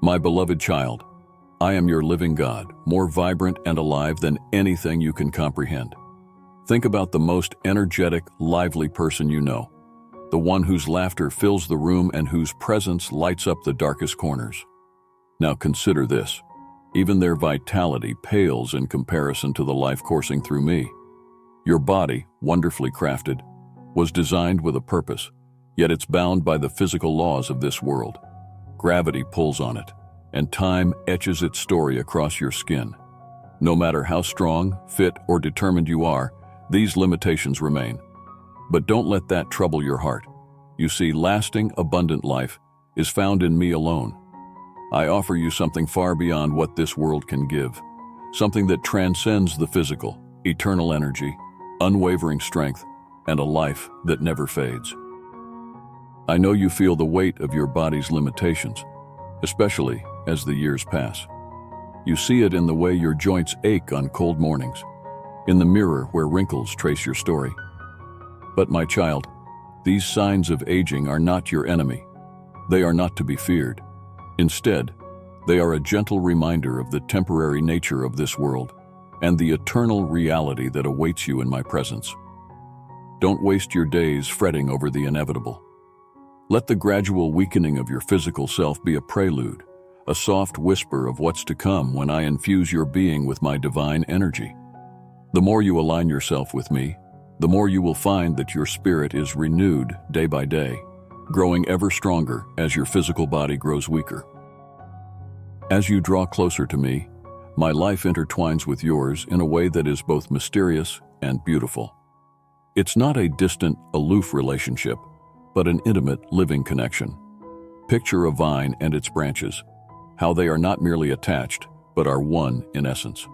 My beloved child, I am your living God, more vibrant and alive than anything you can comprehend. Think about the most energetic, lively person you know, the one whose laughter fills the room and whose presence lights up the darkest corners. Now consider this. Even their vitality pales in comparison to the life coursing through me. Your body, wonderfully crafted, was designed with a purpose, yet it's bound by the physical laws of this world. Gravity pulls on it, and time etches its story across your skin. No matter how strong, fit, or determined you are, these limitations remain. But don't let that trouble your heart. You see, lasting, abundant life is found in me alone. I offer you something far beyond what this world can give, something that transcends the physical, eternal energy, unwavering strength, and a life that never fades. I know you feel the weight of your body's limitations, especially as the years pass. You see it in the way your joints ache on cold mornings, in the mirror where wrinkles trace your story. But my child, these signs of aging are not your enemy. They are not to be feared. Instead, they are a gentle reminder of the temporary nature of this world and the eternal reality that awaits you in my presence. Don't waste your days fretting over the inevitable. Let the gradual weakening of your physical self be a prelude, a soft whisper of what's to come when I infuse your being with my divine energy. The more you align yourself with me, the more you will find that your spirit is renewed day by day, growing ever stronger as your physical body grows weaker. As you draw closer to me, my life intertwines with yours in a way that is both mysterious and beautiful. It's not a distant, aloof relationship, but an intimate, living connection. Picture a vine and its branches, how they are not merely attached, but are one in essence.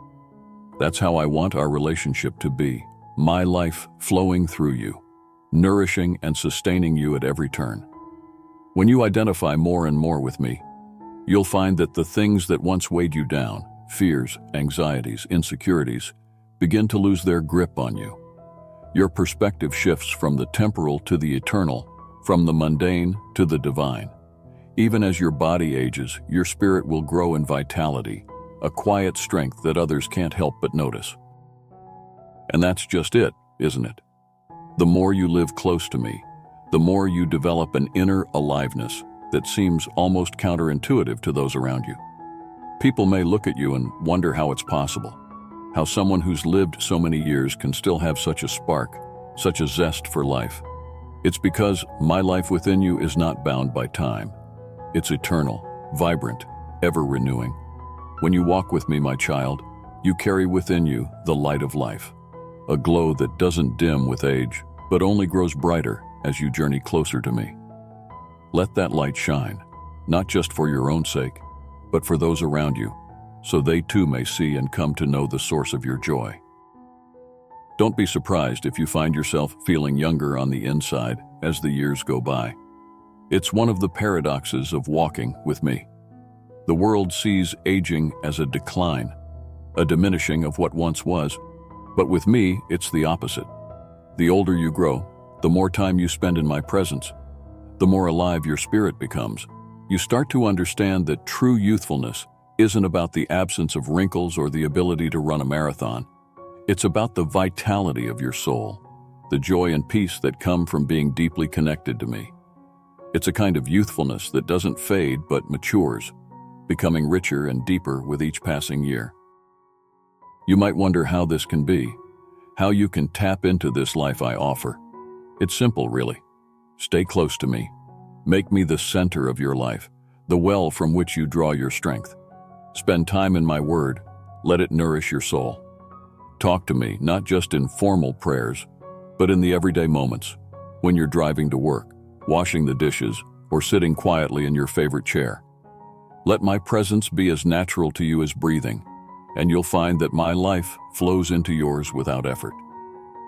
That's how I want our relationship to be, my life flowing through you, nourishing and sustaining you at every turn. When you identify more and more with me, you'll find that the things that once weighed you down, fears, anxieties, insecurities, begin to lose their grip on you. Your perspective shifts from the temporal to the eternal, from the mundane to the divine. Even as your body ages, your spirit will grow in vitality, a quiet strength that others can't help but notice. And that's just it, isn't it? The more you live close to me, the more you develop an inner aliveness that seems almost counterintuitive to those around you. People may look at you and wonder how it's possible, how someone who's lived so many years can still have such a spark, such a zest for life. It's because my life within you is not bound by time. It's eternal, vibrant, ever-renewing. When you walk with me, my child, you carry within you the light of life, a glow that doesn't dim with age, but only grows brighter as you journey closer to me. Let that light shine, not just for your own sake, but for those around you, so they too may see and come to know the source of your joy. Don't be surprised if you find yourself feeling younger on the inside as the years go by. It's one of the paradoxes of walking with me. The world sees aging as a decline, a diminishing of what once was, but with me, it's the opposite. The older you grow, the more time you spend in my presence, the more alive your spirit becomes. You start to understand that true youthfulness isn't about the absence of wrinkles or the ability to run a marathon. It's about the vitality of your soul, the joy and peace that come from being deeply connected to me. It's a kind of youthfulness that doesn't fade but matures, becoming richer and deeper with each passing year. You might wonder how this can be, how you can tap into this life I offer. It's simple, really. Stay close to me. Make me the center of your life, the well from which you draw your strength. Spend time in my word. Let it nourish your soul. Talk to me, not just in formal prayers, but in the everyday moments, when you're driving to work, washing the dishes, or sitting quietly in your favorite chair. Let my presence be as natural to you as breathing, and you'll find that my life flows into yours without effort.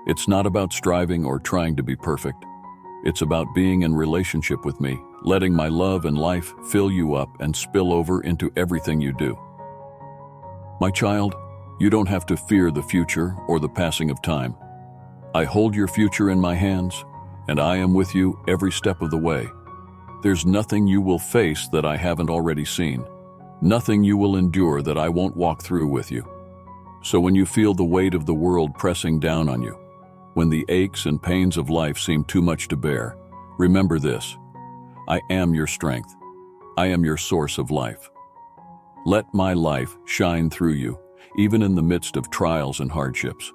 It's not about striving or trying to be perfect. It's about being in relationship with me, letting my love and life fill you up and spill over into everything you do. My child, you don't have to fear the future or the passing of time. I hold your future in my hands, and I am with you every step of the way. There's nothing you will face that I haven't already seen, Nothing you will endure that I won't walk through with you. So when you feel the weight of the world pressing down on you, when the aches and pains of life seem too much to bear, remember this: I am your strength. I am your source of life. Let my life shine through you, even in the midst of trials and hardships.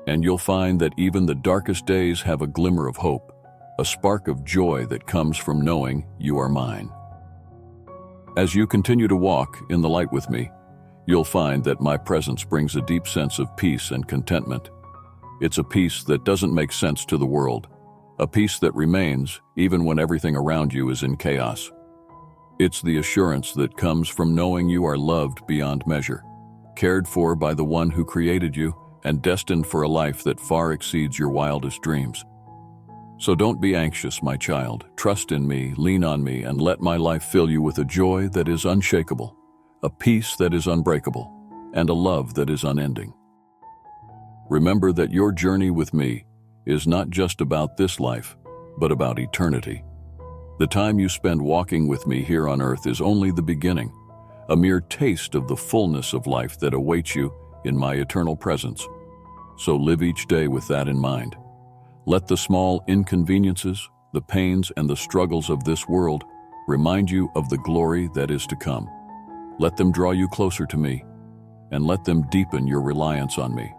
And you'll find that even the darkest days have a glimmer of hope, a spark of joy that comes from knowing you are mine. As you continue to walk in the light with me, you'll find that my presence brings a deep sense of peace and contentment. It's a peace that doesn't make sense to the world, a peace that remains even when everything around you is in chaos. It's the assurance that comes from knowing you are loved beyond measure, cared for by the one who created you, and destined for a life that far exceeds your wildest dreams. So don't be anxious, my child. Trust in me, lean on me, and let my life fill you with a joy that is unshakable, a peace that is unbreakable, and a love that is unending. Remember that your journey with me is not just about this life, but about eternity. The time you spend walking with me here on earth is only the beginning, a mere taste of the fullness of life that awaits you in my eternal presence. So live each day with that in mind. Let the small inconveniences, the pains, and the struggles of this world remind you of the glory that is to come. Let them draw you closer to me, and let them deepen your reliance on me.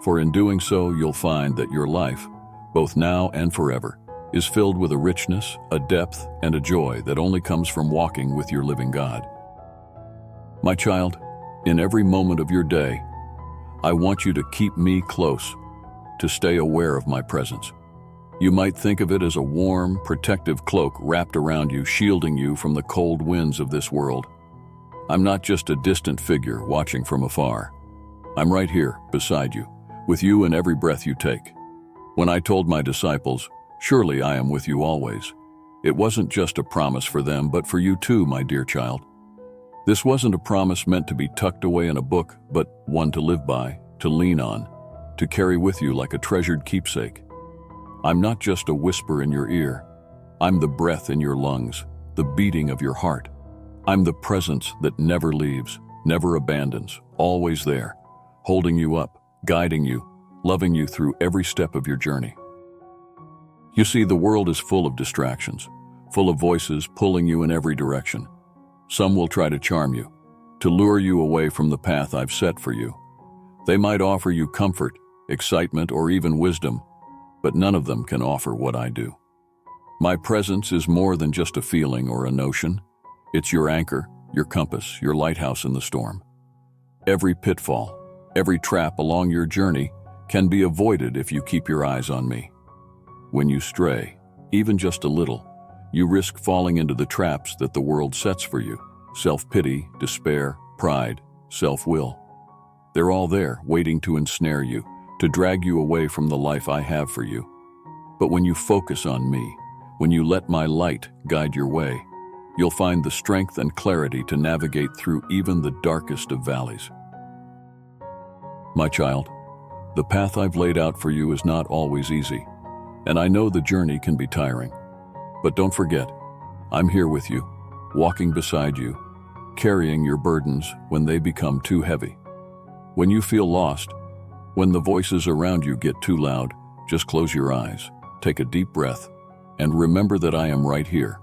For in doing so, you'll find that your life, both now and forever, is filled with a richness, a depth, and a joy that only comes from walking with your living God. My child, in every moment of your day, I want you to keep me close, to stay aware of my presence. You might think of it as a warm, protective cloak wrapped around you, shielding you from the cold winds of this world. I'm not just a distant figure watching from afar. I'm right here, beside you, with you in every breath you take. When I told my disciples, "Surely I am with you always," it wasn't just a promise for them, but for you too, my dear child. This wasn't a promise meant to be tucked away in a book, but one to live by, to lean on, to carry with you like a treasured keepsake. I'm not just a whisper in your ear. I'm the breath in your lungs, the beating of your heart. I'm the presence that never leaves, never abandons, always there, holding you up, guiding you, loving you through every step of your journey. You see, the world is full of distractions, full of voices pulling you in every direction. Some will try to charm you, to lure you away from the path I've set for you. They might offer you comfort, excitement, or even wisdom, but none of them can offer what I do. My presence is more than just a feeling or a notion. It's your anchor, your compass, your lighthouse in the storm. Every pitfall, every trap along your journey can be avoided if you keep your eyes on me. When you stray, even just a little, you risk falling into the traps that the world sets for you: self-pity, despair, pride, self-will. They're all there, waiting to ensnare you, to drag you away from the life I have for you. But when you focus on me, when you let my light guide your way, you'll find the strength and clarity to navigate through even the darkest of valleys. My child, the path I've laid out for you is not always easy, and I know the journey can be tiring. But don't forget, I'm here with you, walking beside you, carrying your burdens when they become too heavy. When you feel lost, when the voices around you get too loud, just close your eyes, take a deep breath, and remember that I am right here.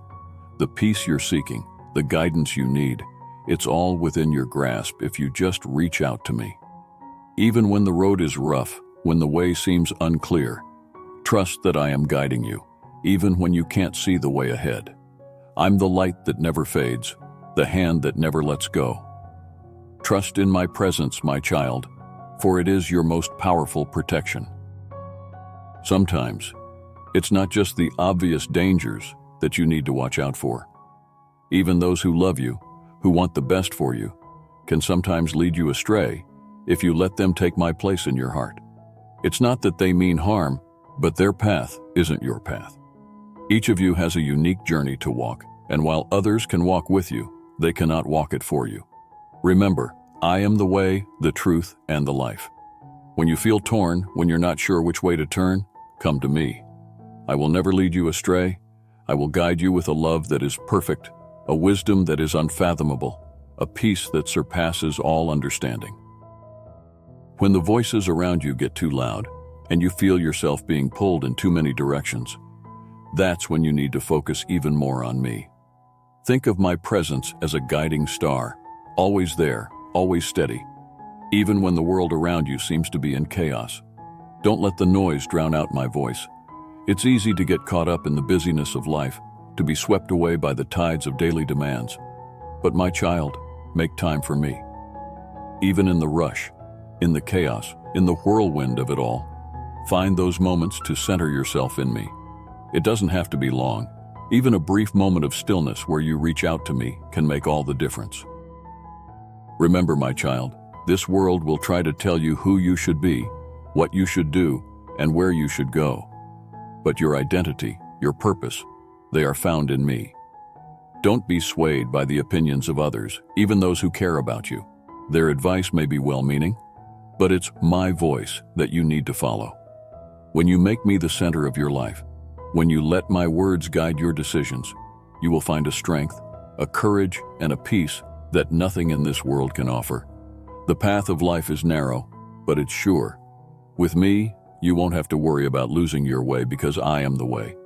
The peace you're seeking, the guidance you need, it's all within your grasp if you just reach out to me. Even when the road is rough, when the way seems unclear, trust that I am guiding you, even when you can't see the way ahead. I'm the light that never fades, the hand that never lets go. Trust in my presence, my child, for it is your most powerful protection. Sometimes, it's not just the obvious dangers that you need to watch out for. Even those who love you, who want the best for you, can sometimes lead you astray if you let them take my place in your heart. It's not that they mean harm, but their path isn't your path. Each of you has a unique journey to walk, and while others can walk with you, they cannot walk it for you. Remember, I am the way, the truth, and the life. When you feel torn, when you're not sure which way to turn, come to me. I will never lead you astray. I will guide you with a love that is perfect, a wisdom that is unfathomable, a peace that surpasses all understanding. When the voices around you get too loud and you feel yourself being pulled in too many directions, that's when you need to focus even more on me. Think of my presence as a guiding star, always there, always steady, even when the world around you seems to be in chaos. Don't let the noise drown out my voice. It's easy to get caught up in the busyness of life, to be swept away by the tides of daily demands. But my child, make time for me. Even in the rush, in the chaos, in the whirlwind of it all, find those moments to center yourself in me. It doesn't have to be long. Even a brief moment of stillness where you reach out to me can make all the difference. Remember, my child, this world will try to tell you who you should be, what you should do, and where you should go. But your identity, your purpose, they are found in me. Don't be swayed by the opinions of others, even those who care about you. Their advice may be well-meaning, but it's my voice that you need to follow. When you make me the center of your life, when you let my words guide your decisions, you will find a strength, a courage, and a peace that nothing in this world can offer. The path of life is narrow, but it's sure. With me, you won't have to worry about losing your way because I am the way.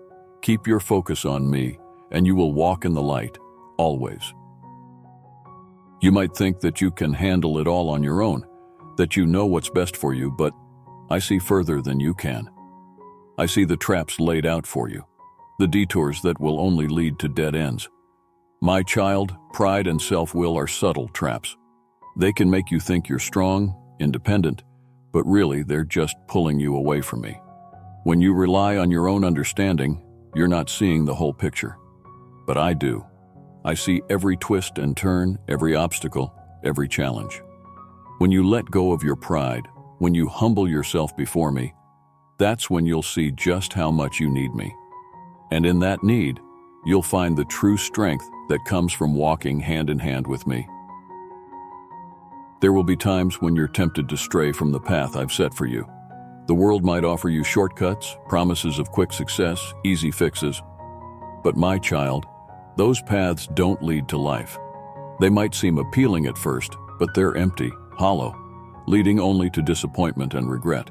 Keep your focus on me, and you will walk in the light, always. You might think that you can handle it all on your own, that you know what's best for you, but I see further than you can. I see the traps laid out for you, the detours that will only lead to dead ends. My child, pride and self-will are subtle traps. They can make you think you're strong, independent, but really they're just pulling you away from me. When you rely on your own understanding, you're not seeing the whole picture. But I do. I see every twist and turn, every obstacle, every challenge. When you let go of your pride, when you humble yourself before me, that's when you'll see just how much you need me. And in that need, you'll find the true strength that comes from walking hand in hand with me. There will be times when you're tempted to stray from the path I've set for you. The world might offer you shortcuts, promises of quick success, easy fixes. But my child, those paths don't lead to life. They might seem appealing at first, but they're empty, hollow, leading only to disappointment and regret.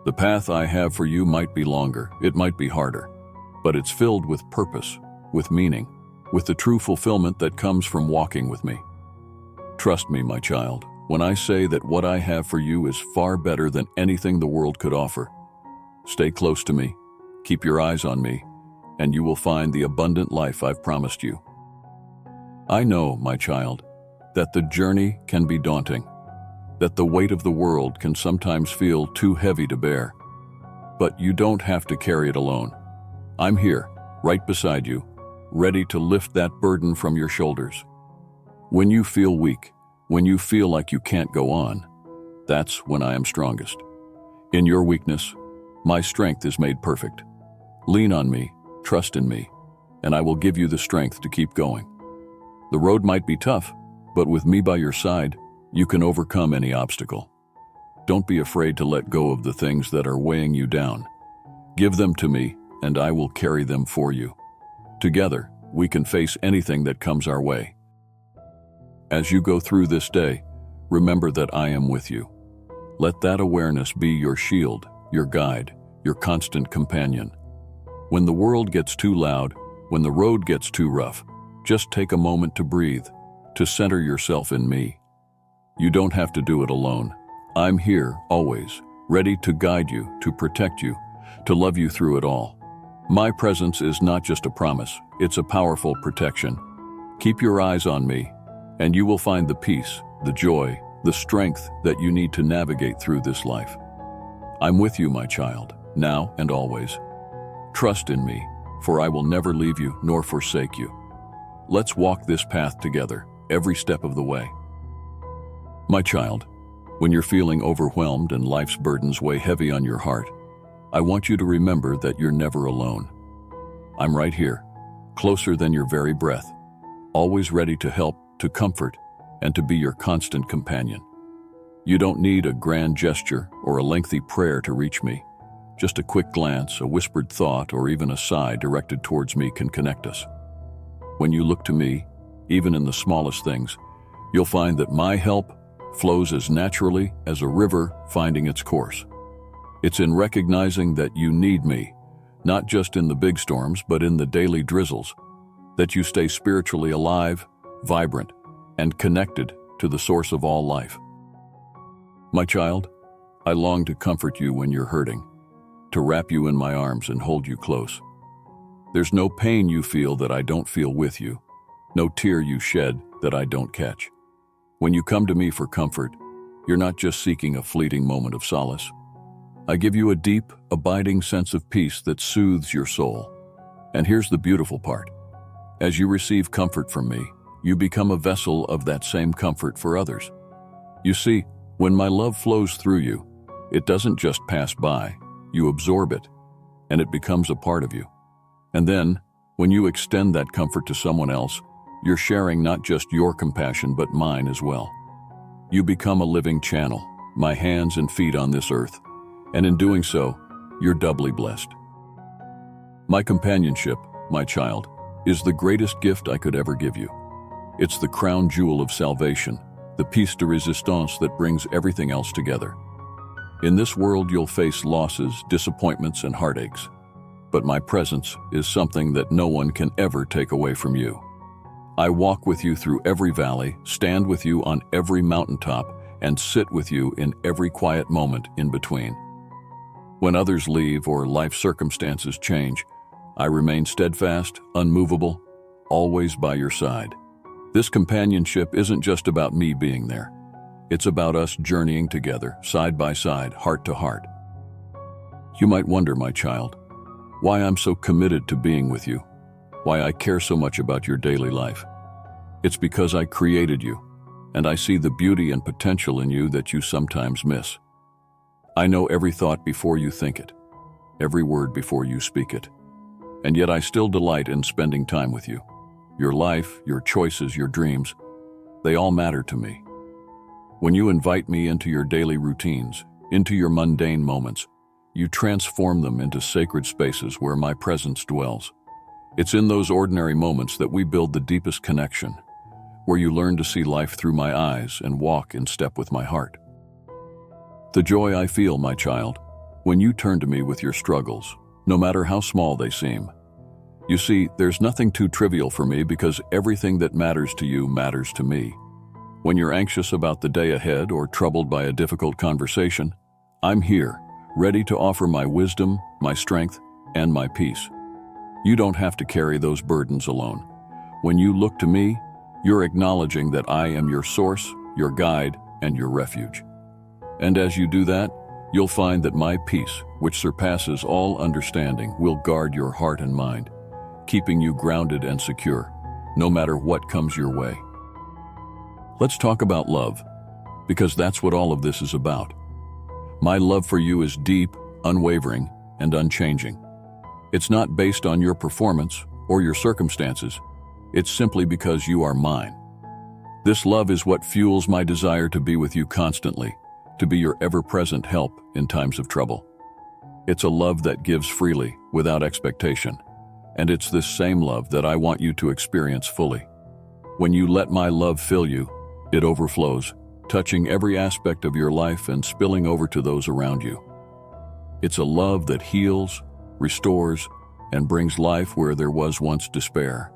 The path I have for you might be longer, it might be harder, but it's filled with purpose, with meaning, with the true fulfillment that comes from walking with me. Trust me, my child, when I say that what I have for you is far better than anything the world could offer. Stay close to me, keep your eyes on me, and you will find the abundant life I've promised you. I know, my child, that the journey can be daunting, that the weight of the world can sometimes feel too heavy to bear. But you don't have to carry it alone. I'm here, right beside you, ready to lift that burden from your shoulders. When you feel weak, when you feel like you can't go on, that's when I am strongest. In your weakness, my strength is made perfect. Lean on me, trust in me, and I will give you the strength to keep going. The road might be tough, but with me by your side, you can overcome any obstacle. Don't be afraid to let go of the things that are weighing you down. Give them to me, and I will carry them for you. Together, we can face anything that comes our way. As you go through this day, remember that I am with you. Let that awareness be your shield, your guide, your constant companion. When the world gets too loud, when the road gets too rough, just take a moment to breathe, to center yourself in me. You don't have to do it alone. I'm here, always, ready to guide you, to protect you, to love you through it all. My presence is not just a promise, it's a powerful protection. Keep your eyes on me, and you will find the peace, the joy, the strength that you need to navigate through this life. I'm with you, my child, now and always. Trust in me, for I will never leave you nor forsake you. Let's walk this path together, every step of the way. My child, when you're feeling overwhelmed and life's burdens weigh heavy on your heart, I want you to remember that you're never alone. I'm right here, closer than your very breath, always ready to help, to comfort, and to be your constant companion. You don't need a grand gesture or a lengthy prayer to reach me. Just a quick glance, a whispered thought, or even a sigh directed towards me can connect us. When you look to me, even in the smallest things, you'll find that my help flows as naturally as a river finding its course. It's in recognizing that you need me, not just in the big storms, but in the daily drizzles, that you stay spiritually alive, vibrant, and connected to the source of all life. My child, I long to comfort you when you're hurting, to wrap you in my arms and hold you close. There's no pain you feel that I don't feel with you, no tear you shed that I don't catch. When you come to me for comfort, you're not just seeking a fleeting moment of solace. I give you a deep, abiding sense of peace that soothes your soul. And here's the beautiful part. As you receive comfort from me, you become a vessel of that same comfort for others. You see, when my love flows through you, it doesn't just pass by, you absorb it, and it becomes a part of you. And then, when you extend that comfort to someone else, you're sharing not just your compassion but mine as well. You become a living channel, my hands and feet on this earth, and in doing so, you're doubly blessed. My companionship, my child, is the greatest gift I could ever give you. It's the crown jewel of salvation, the piece de resistance that brings everything else together. In this world, you'll face losses, disappointments, and heartaches. But my presence is something that no one can ever take away from you. I walk with you through every valley, stand with you on every mountaintop, and sit with you in every quiet moment in between. When others leave or life circumstances change, I remain steadfast, unmovable, always by your side. This companionship isn't just about me being there. It's about us journeying together, side by side, heart to heart. You might wonder, my child, why I'm so committed to being with you, why I care so much about your daily life. It's because I created you, and I see the beauty and potential in you that you sometimes miss. I know every thought before you think it, every word before you speak it, and yet I still delight in spending time with you. Your life, your choices, your dreams, they all matter to me. When you invite me into your daily routines, into your mundane moments, you transform them into sacred spaces where my presence dwells. It's in those ordinary moments that we build the deepest connection, where you learn to see life through my eyes and walk in step with my heart. The joy I feel, my child, when you turn to me with your struggles, no matter how small they seem. You see, there's nothing too trivial for me because everything that matters to you matters to me. When you're anxious about the day ahead or troubled by a difficult conversation, I'm here, ready to offer my wisdom, my strength, and my peace. You don't have to carry those burdens alone. When you look to me, you're acknowledging that I am your source, your guide, and your refuge. And as you do that, you'll find that my peace, which surpasses all understanding, will guard your heart and mind, keeping you grounded and secure, no matter what comes your way. Let's talk about love, because that's what all of this is about. My love for you is deep, unwavering, and unchanging. It's not based on your performance or your circumstances. It's simply because you are mine. This love is what fuels my desire to be with you constantly, to be your ever-present help in times of trouble. It's a love that gives freely, without expectation, and it's this same love that I want you to experience fully. When you let my love fill you, it overflows, touching every aspect of your life and spilling over to those around you. It's a love that heals, restores, and brings life where there was once despair.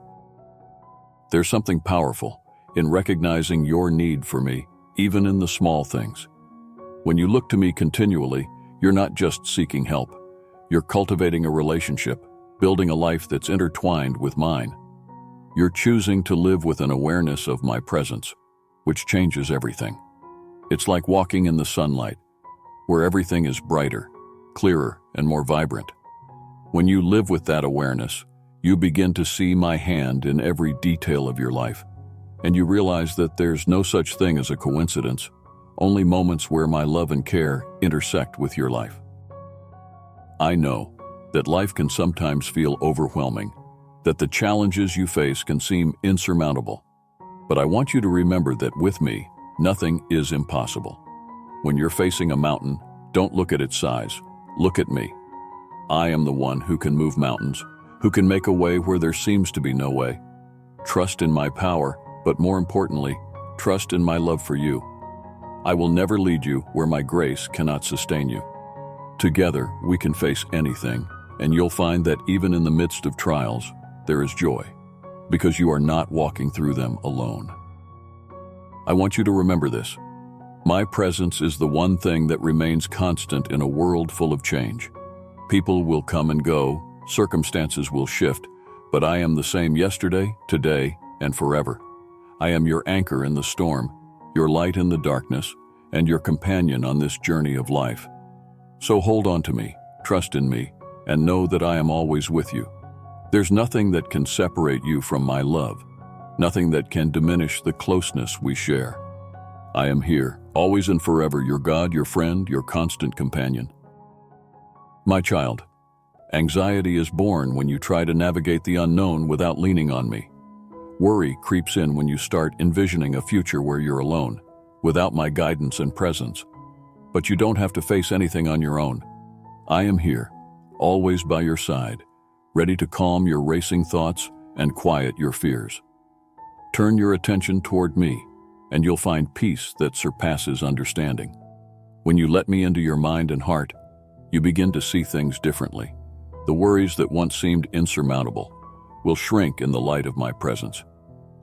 There's something powerful in recognizing your need for me, even in the small things. When you look to me continually, you're not just seeking help. You're cultivating a relationship, building a life that's intertwined with mine. You're choosing to live with an awareness of my presence, which changes everything. It's like walking in the sunlight, where everything is brighter, clearer, and more vibrant. When you live with that awareness, you begin to see my hand in every detail of your life, and you realize that there's no such thing as a coincidence, only moments where my love and care intersect with your life. I know that life can sometimes feel overwhelming, that the challenges you face can seem insurmountable, but I want you to remember that with me, nothing is impossible. When you're facing a mountain, don't look at its size, look at me. I am the one who can move mountains, who can make a way where there seems to be no way. Trust in my power, but more importantly, trust in my love for you. I will never lead you where my grace cannot sustain you. Together, we can face anything, and you'll find that even in the midst of trials, there is joy, because you are not walking through them alone. I want you to remember this. My presence is the one thing that remains constant in a world full of change. People will come and go, circumstances will shift, but I am the same yesterday, today, and forever. I am your anchor in the storm, your light in the darkness, and your companion on this journey of life. So hold on to me, trust in me, and know that I am always with you. There's nothing that can separate you from my love, nothing that can diminish the closeness we share. I am here, always and forever, your God, your friend, your constant companion. My child, anxiety is born when you try to navigate the unknown without leaning on me. Worry creeps in when you start envisioning a future where you're alone, without my guidance and presence. But you don't have to face anything on your own. I am here, always by your side, ready to calm your racing thoughts and quiet your fears. Turn your attention toward me, and you'll find peace that surpasses understanding. When you let me into your mind and heart, you begin to see things differently. The worries that once seemed insurmountable will shrink in the light of my presence.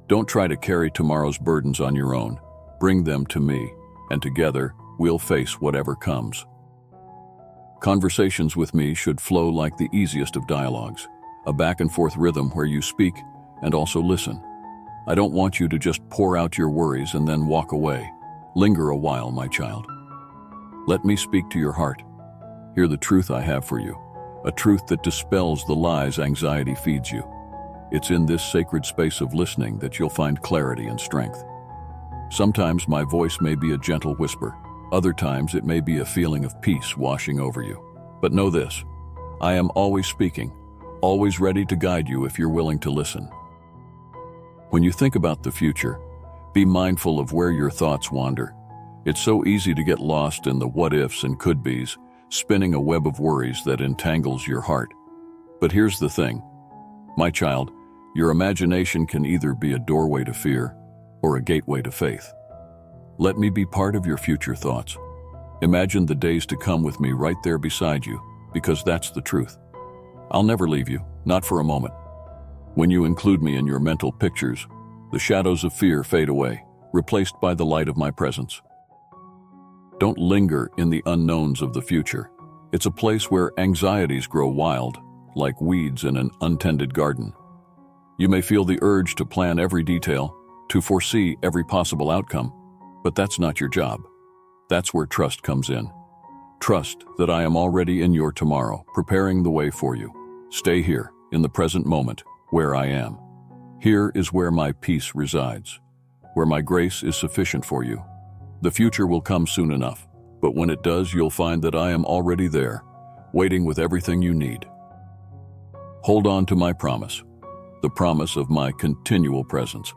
Don't try to carry tomorrow's burdens on your own. Bring them to me, and together we'll face whatever comes. Conversations with me should flow like the easiest of dialogues, a back-and-forth rhythm where you speak and also listen. I don't want you to just pour out your worries and then walk away. Linger a while, my child. Let me speak to your heart. Hear the truth I have for you, a truth that dispels the lies anxiety feeds you. It's in this sacred space of listening that you'll find clarity and strength. Sometimes my voice may be a gentle whisper. Other times it may be a feeling of peace washing over you. But know this, I am always speaking, always ready to guide you if you're willing to listen. When you think about the future, be mindful of where your thoughts wander. It's so easy to get lost in the what-ifs and could-bes, spinning a web of worries that entangles your heart. But here's the thing, my child, your imagination can either be a doorway to fear or a gateway to faith. Let me be part of your future thoughts. Imagine the days to come with me right there beside you, because that's the truth. I'll never leave you, not for a moment. When you include me in your mental pictures, the shadows of fear fade away, replaced by the light of my presence. Don't linger in the unknowns of the future. It's a place where anxieties grow wild, like weeds in an untended garden. You may feel the urge to plan every detail, to foresee every possible outcome, but that's not your job. That's where trust comes in. Trust that I am already in your tomorrow, preparing the way for you. Stay here, in the present moment, where I am. Here is where my peace resides, where my grace is sufficient for you. The future will come soon enough, but when it does, you'll find that I am already there, waiting with everything you need. Hold on to my promise, the promise of my continual presence.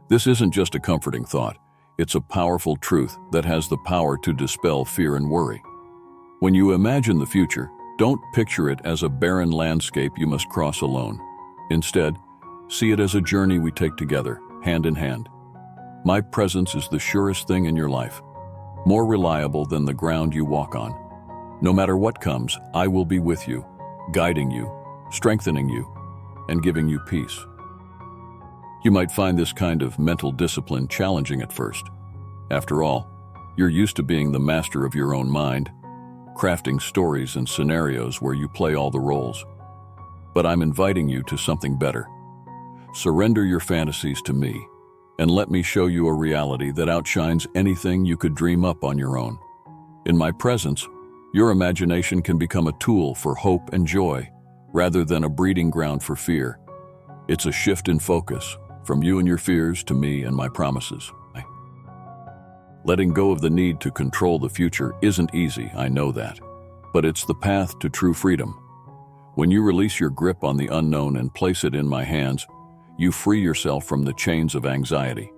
This isn't just a comforting thought, it's a powerful truth that has the power to dispel fear and worry. When you imagine the future, don't picture it as a barren landscape you must cross alone. Instead, see it as a journey we take together, hand in hand. My presence is the surest thing in your life, more reliable than the ground you walk on. No matter what comes, I will be with you, guiding you, strengthening you, and giving you peace. You might find this kind of mental discipline challenging at first. After all, you're used to being the master of your own mind, crafting stories and scenarios where you play all the roles. But I'm inviting you to something better. Surrender your fantasies to me, and let me show you a reality that outshines anything you could dream up on your own. In my presence, your imagination can become a tool for hope and joy, rather than a breeding ground for fear. It's a shift in focus, from you and your fears to me and my promises. Letting go of the need to control the future isn't easy, I know that, but it's the path to true freedom. When you release your grip on the unknown and place it in my hands, you free yourself from the chains of anxiety.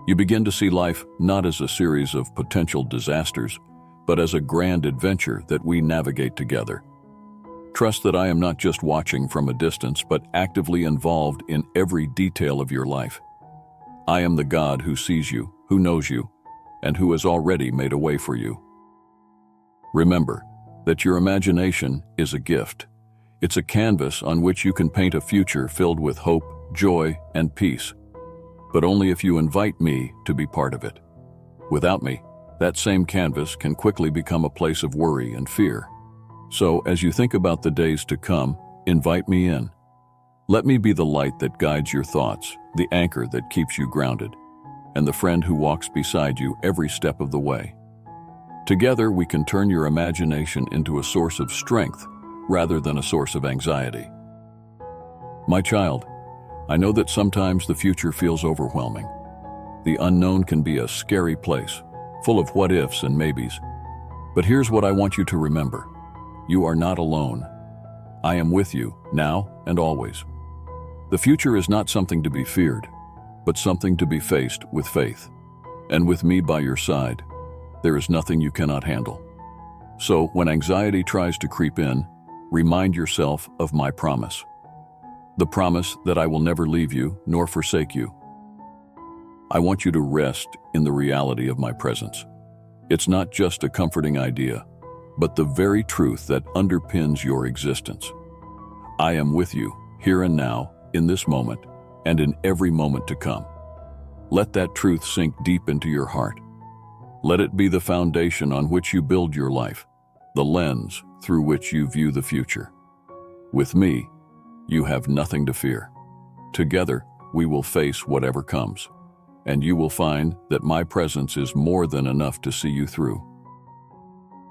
You begin to see life not as a series of potential disasters, but as a grand adventure that we navigate together. Trust that I am not just watching from a distance, but actively involved in every detail of your life. I am the God who sees you, who knows you, and who has already made a way for you. Remember that your imagination is a gift. It's a canvas on which you can paint a future filled with hope, joy, and peace. But only if you invite me to be part of it. Without me, that same canvas can quickly become a place of worry and fear. So, as you think about the days to come, invite me in. Let me be the light that guides your thoughts, the anchor that keeps you grounded, and the friend who walks beside you every step of the way. Together, we can turn your imagination into a source of strength rather than a source of anxiety. My child, I know that sometimes the future feels overwhelming. The unknown can be a scary place, full of what-ifs and maybes. But here's what I want you to remember. You are not alone. I am with you, now and always. The future is not something to be feared, but something to be faced with faith. And with me by your side, there is nothing you cannot handle. So, when anxiety tries to creep in, remind yourself of my promise. The promise that I will never leave you nor forsake you. I want you to rest in the reality of my presence. It's not just a comforting idea, but the very truth that underpins your existence. I am with you, here and now, in this moment, and in every moment to come. Let that truth sink deep into your heart. Let it be the foundation on which you build your life, the lens through which you view the future. With me, you have nothing to fear. Together, we will face whatever comes, and you will find that my presence is more than enough to see you through.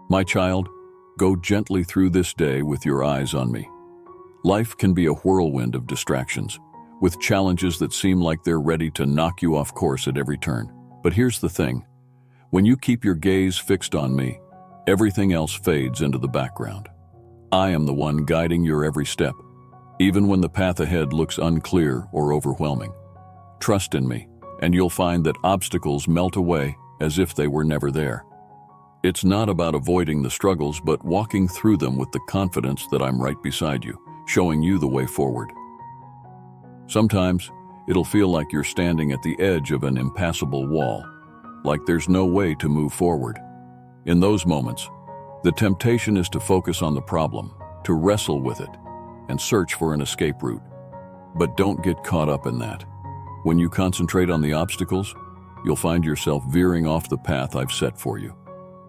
My child, go gently through this day with your eyes on me. Life can be a whirlwind of distractions, with challenges that seem like they're ready to knock you off course at every turn. But here's the thing. When you keep your gaze fixed on me, everything else fades into the background. I am the one guiding your every step, even when the path ahead looks unclear or overwhelming. Trust in me, and you'll find that obstacles melt away as if they were never there. It's not about avoiding the struggles, but walking through them with the confidence that I'm right beside you, showing you the way forward. Sometimes, it'll feel like you're standing at the edge of an impassable wall, like there's no way to move forward. In those moments, the temptation is to focus on the problem, to wrestle with it, and search for an escape route. But don't get caught up in that. When you concentrate on the obstacles, you'll find yourself veering off the path I've set for you.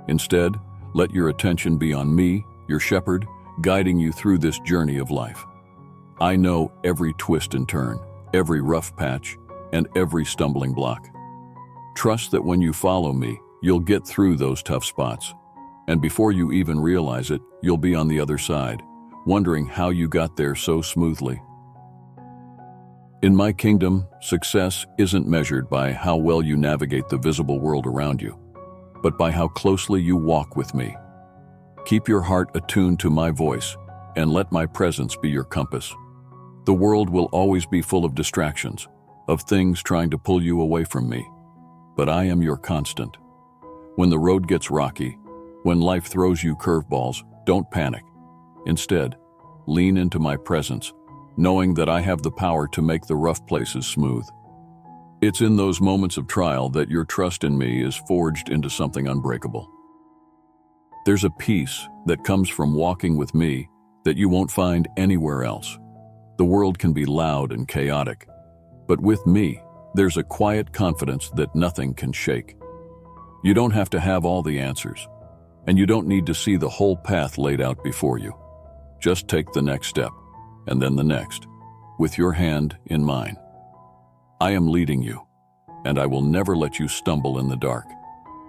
Instead, let your attention be on me, your shepherd, guiding you through this journey of life. I know every twist and turn, every rough patch, and every stumbling block. Trust that when you follow me, you'll get through those tough spots. And before you even realize it, you'll be on the other side, wondering how you got there so smoothly. In my kingdom, success isn't measured by how well you navigate the visible world around you, but by how closely you walk with me. Keep your heart attuned to my voice, and let my presence be your compass. The world will always be full of distractions, of things trying to pull you away from me. But I am your constant. When the road gets rocky, when life throws you curveballs, don't panic. Instead, lean into my presence, knowing that I have the power to make the rough places smooth. It's in those moments of trial that your trust in me is forged into something unbreakable. There's a peace that comes from walking with me that you won't find anywhere else. The world can be loud and chaotic, but with me, there's a quiet confidence that nothing can shake. You don't have to have all the answers, and you don't need to see the whole path laid out before you. Just take the next step, and then the next, with your hand in mine. I am leading you, and I will never let you stumble in the dark.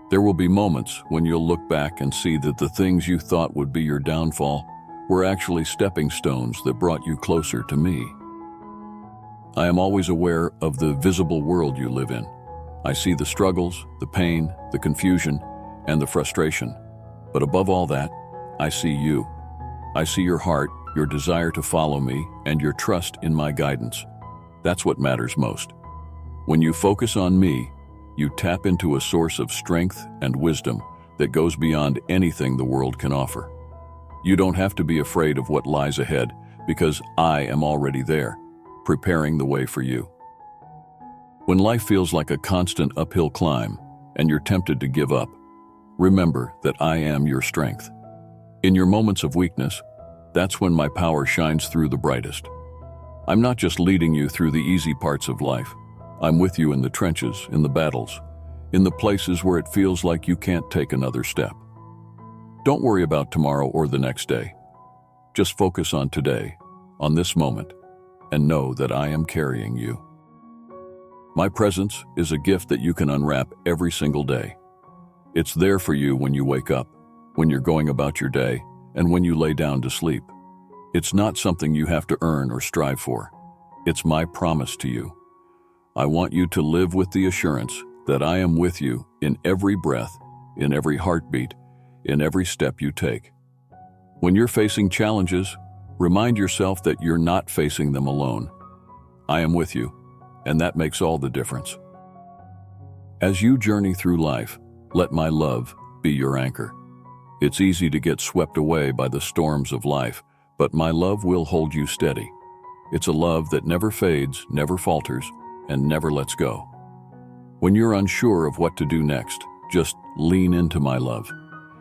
There will be moments when you'll look back and see that the things you thought would be your downfall were actually stepping stones that brought you closer to me. I am always aware of the visible world you live in. I see the struggles, the pain, the confusion, and the frustration. But above all that, I see you. I see your heart, your desire to follow me, and your trust in my guidance. That's what matters most. When you focus on me, you tap into a source of strength and wisdom that goes beyond anything the world can offer. You don't have to be afraid of what lies ahead, because I am already there, preparing the way for you. When life feels like a constant uphill climb and you're tempted to give up, remember that I am your strength. In your moments of weakness, that's when my power shines through the brightest. I'm not just leading you through the easy parts of life. I'm with you in the trenches, in the battles, in the places where it feels like you can't take another step. Don't worry about tomorrow or the next day. Just focus on today, on this moment, and know that I am carrying you. My presence is a gift that you can unwrap every single day. It's there for you when you wake up, when you're going about your day, and when you lay down to sleep. It's not something you have to earn or strive for. It's my promise to you. I want you to live with the assurance that I am with you in every breath, in every heartbeat, in every step you take. When you're facing challenges, remind yourself that you're not facing them alone. I am with you, and that makes all the difference. As you journey through life, let my love be your anchor. It's easy to get swept away by the storms of life, but my love will hold you steady. It's a love that never fades, never falters, and never lets go. When you're unsure of what to do next, just lean into my love.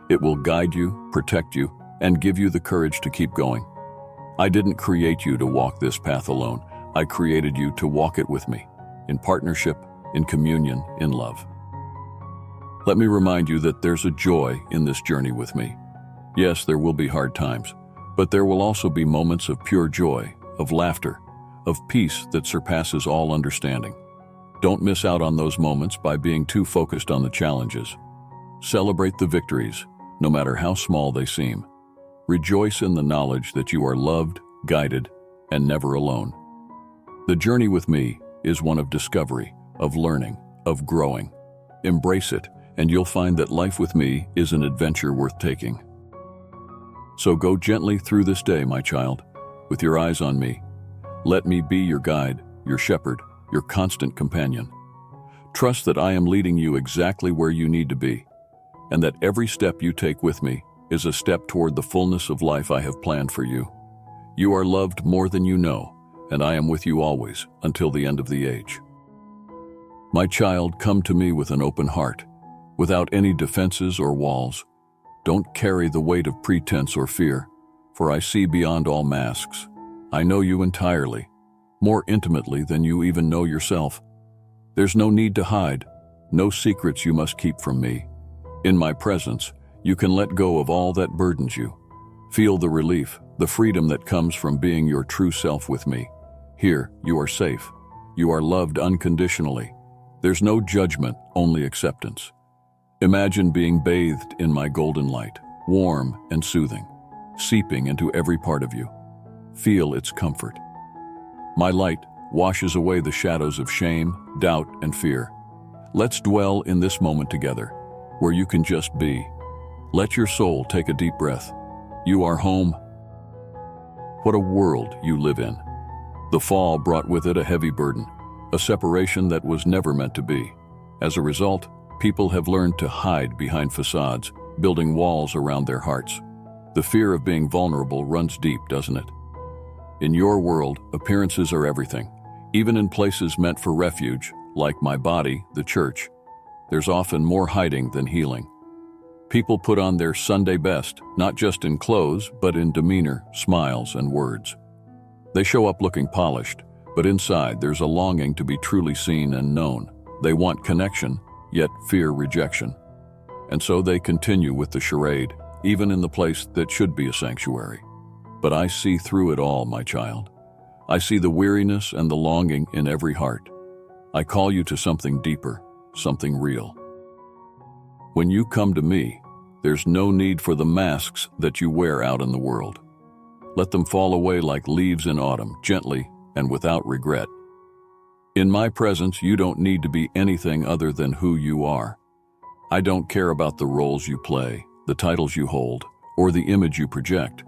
It will guide you, protect you, and give you the courage to keep going. I didn't create you to walk this path alone. I created you to walk it with me, in partnership, in communion, in love. Let me remind you that there's a joy in this journey with me. Yes, there will be hard times, but there will also be moments of pure joy, of laughter, of peace that surpasses all understanding. Don't miss out on those moments by being too focused on the challenges. Celebrate the victories, no matter how small they seem. Rejoice in the knowledge that you are loved, guided, and never alone. The journey with me is one of discovery, of learning, of growing. Embrace it, and you'll find that life with me is an adventure worth taking. So go gently through this day, my child, with your eyes on me. Let me be your guide, your shepherd, your constant companion. Trust that I am leading you exactly where you need to be, and that every step you take with me is a step toward the fullness of life I have planned for you. You are loved more than you know, and I am with you always until the end of the age. My child, come to me with an open heart, without any defenses or walls. Don't carry the weight of pretense or fear, for I see beyond all masks. I know you entirely, more intimately than you even know yourself. There's no need to hide, no secrets you must keep from me. In my presence, you can let go of all that burdens you. Feel the relief, the freedom that comes from being your true self with me. Here, you are safe. You are loved unconditionally. There's no judgment, only acceptance. Imagine being bathed in my golden light, warm and soothing, seeping into every part of you. Feel its comfort. My light washes away the shadows of shame, doubt, and fear. Let's dwell in this moment together, where you can just be. Let your soul take a deep breath. You are home. What a world you live in. The fall brought with it a heavy burden, a separation that was never meant to be. As a result, people have learned to hide behind facades, building walls around their hearts. The fear of being vulnerable runs deep, doesn't it? In your world, appearances are everything. Even in places meant for refuge, like my body, the church, there's often more hiding than healing. People put on their Sunday best, not just in clothes, but in demeanor, smiles, and words. They show up looking polished, but inside there's a longing to be truly seen and known. They want connection, yet fear rejection. And so they continue with the charade, even in the place that should be a sanctuary. But I see through it all, my child. I see the weariness and the longing in every heart. I call you to something deeper, something real. When you come to me, there's no need for the masks that you wear out in the world. Let them fall away like leaves in autumn, gently and without regret. In my presence, you don't need to be anything other than who you are. I don't care about the roles you play, the titles you hold, or the image you project.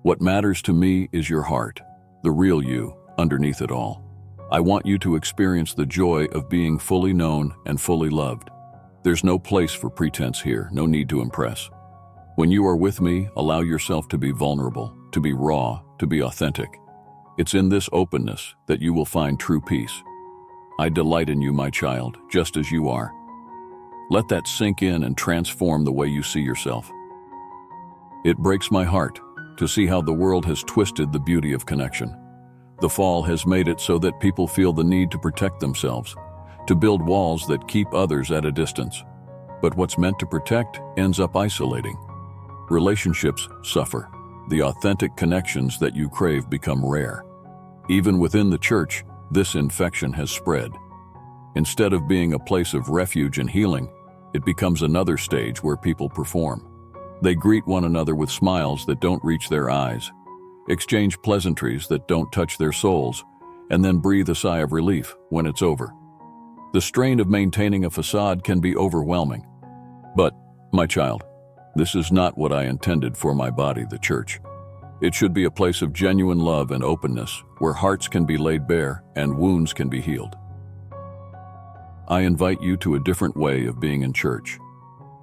What matters to me is your heart, the real you, underneath it all. I want you to experience the joy of being fully known and fully loved. There's no place for pretense here, no need to impress. When you are with me, allow yourself to be vulnerable, to be raw, to be authentic. It's in this openness that you will find true peace. I delight in you, my child, just as you are. Let that sink in and transform the way you see yourself. It breaks my heart to see how the world has twisted the beauty of connection. The fall has made it so that people feel the need to protect themselves, to build walls that keep others at a distance. But what's meant to protect ends up isolating. Relationships suffer. The authentic connections that you crave become rare. Even within the church, this infection has spread. Instead of being a place of refuge and healing, it becomes another stage where people perform. They greet one another with smiles that don't reach their eyes, exchange pleasantries that don't touch their souls, and then breathe a sigh of relief when it's over. The strain of maintaining a facade can be overwhelming. But, my child, this is not what I intended for my body, the church. It should be a place of genuine love and openness, where hearts can be laid bare and wounds can be healed. I invite you to a different way of being in church.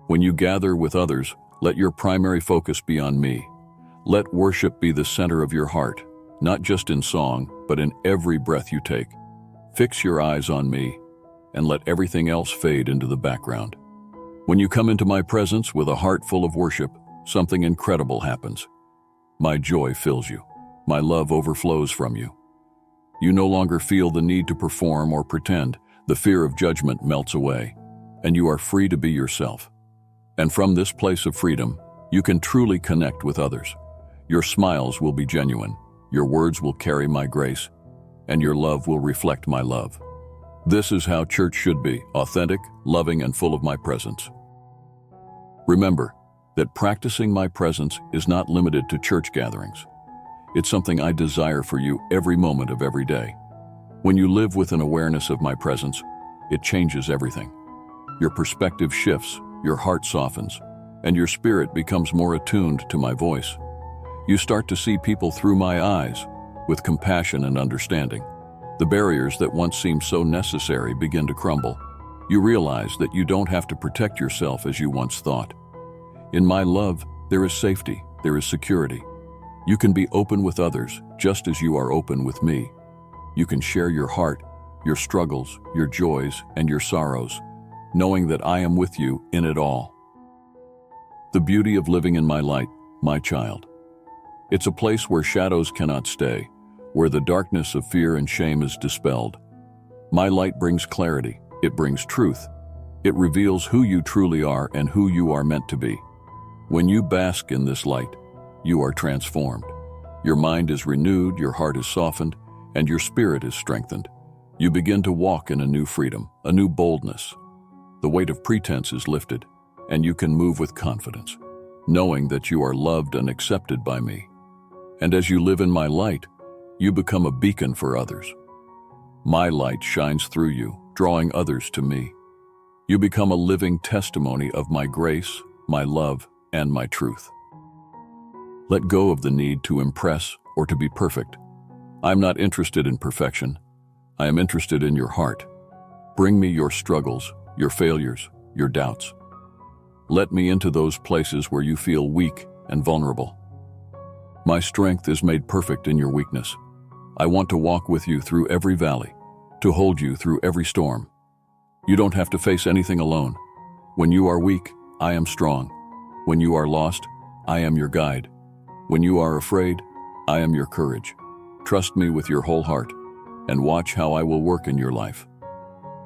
When you gather with others, let your primary focus be on me. Let worship be the center of your heart, not just in song, but in every breath you take. Fix your eyes on me, and let everything else fade into the background. When you come into my presence with a heart full of worship, something incredible happens. My joy fills you. My love overflows from you. You no longer feel the need to perform or pretend. The fear of judgment melts away, and you are free to be yourself. And from this place of freedom, you can truly connect with others. Your smiles will be genuine, your words will carry my grace, and your love will reflect my love. This is how church should be, authentic, loving, and full of my presence. Remember that practicing my presence is not limited to church gatherings. It's something I desire for you every moment of every day. When you live with an awareness of my presence, it changes everything. Your perspective shifts, your heart softens, and your spirit becomes more attuned to my voice. You start to see people through my eyes, with compassion and understanding. The barriers that once seemed so necessary begin to crumble. You realize that you don't have to protect yourself as you once thought. In my love, there is safety, there is security. You can be open with others, just as you are open with me. You can share your heart, your struggles, your joys, and your sorrows, knowing that I am with you in it all. The beauty of living in my light, my child. It's a place where shadows cannot stay, where the darkness of fear and shame is dispelled. My light brings clarity, it brings truth. It reveals who you truly are and who you are meant to be. When you bask in this light, you are transformed. Your mind is renewed, your heart is softened, and your spirit is strengthened. You begin to walk in a new freedom, a new boldness. The weight of pretense is lifted, and you can move with confidence, knowing that you are loved and accepted by me. And as you live in my light, you become a beacon for others. My light shines through you, drawing others to me. You become a living testimony of my grace, my love, and my truth. Let go of the need to impress or to be perfect. I'm not interested in perfection. I am interested in your heart. Bring me your struggles, your failures, your doubts. Let me into those places where you feel weak and vulnerable. My strength is made perfect in your weakness. I want to walk with you through every valley, to hold you through every storm. You don't have to face anything alone. When you are weak, I am strong. When you are lost, I am your guide. When you are afraid, I am your courage. Trust me with your whole heart, and watch how I will work in your life.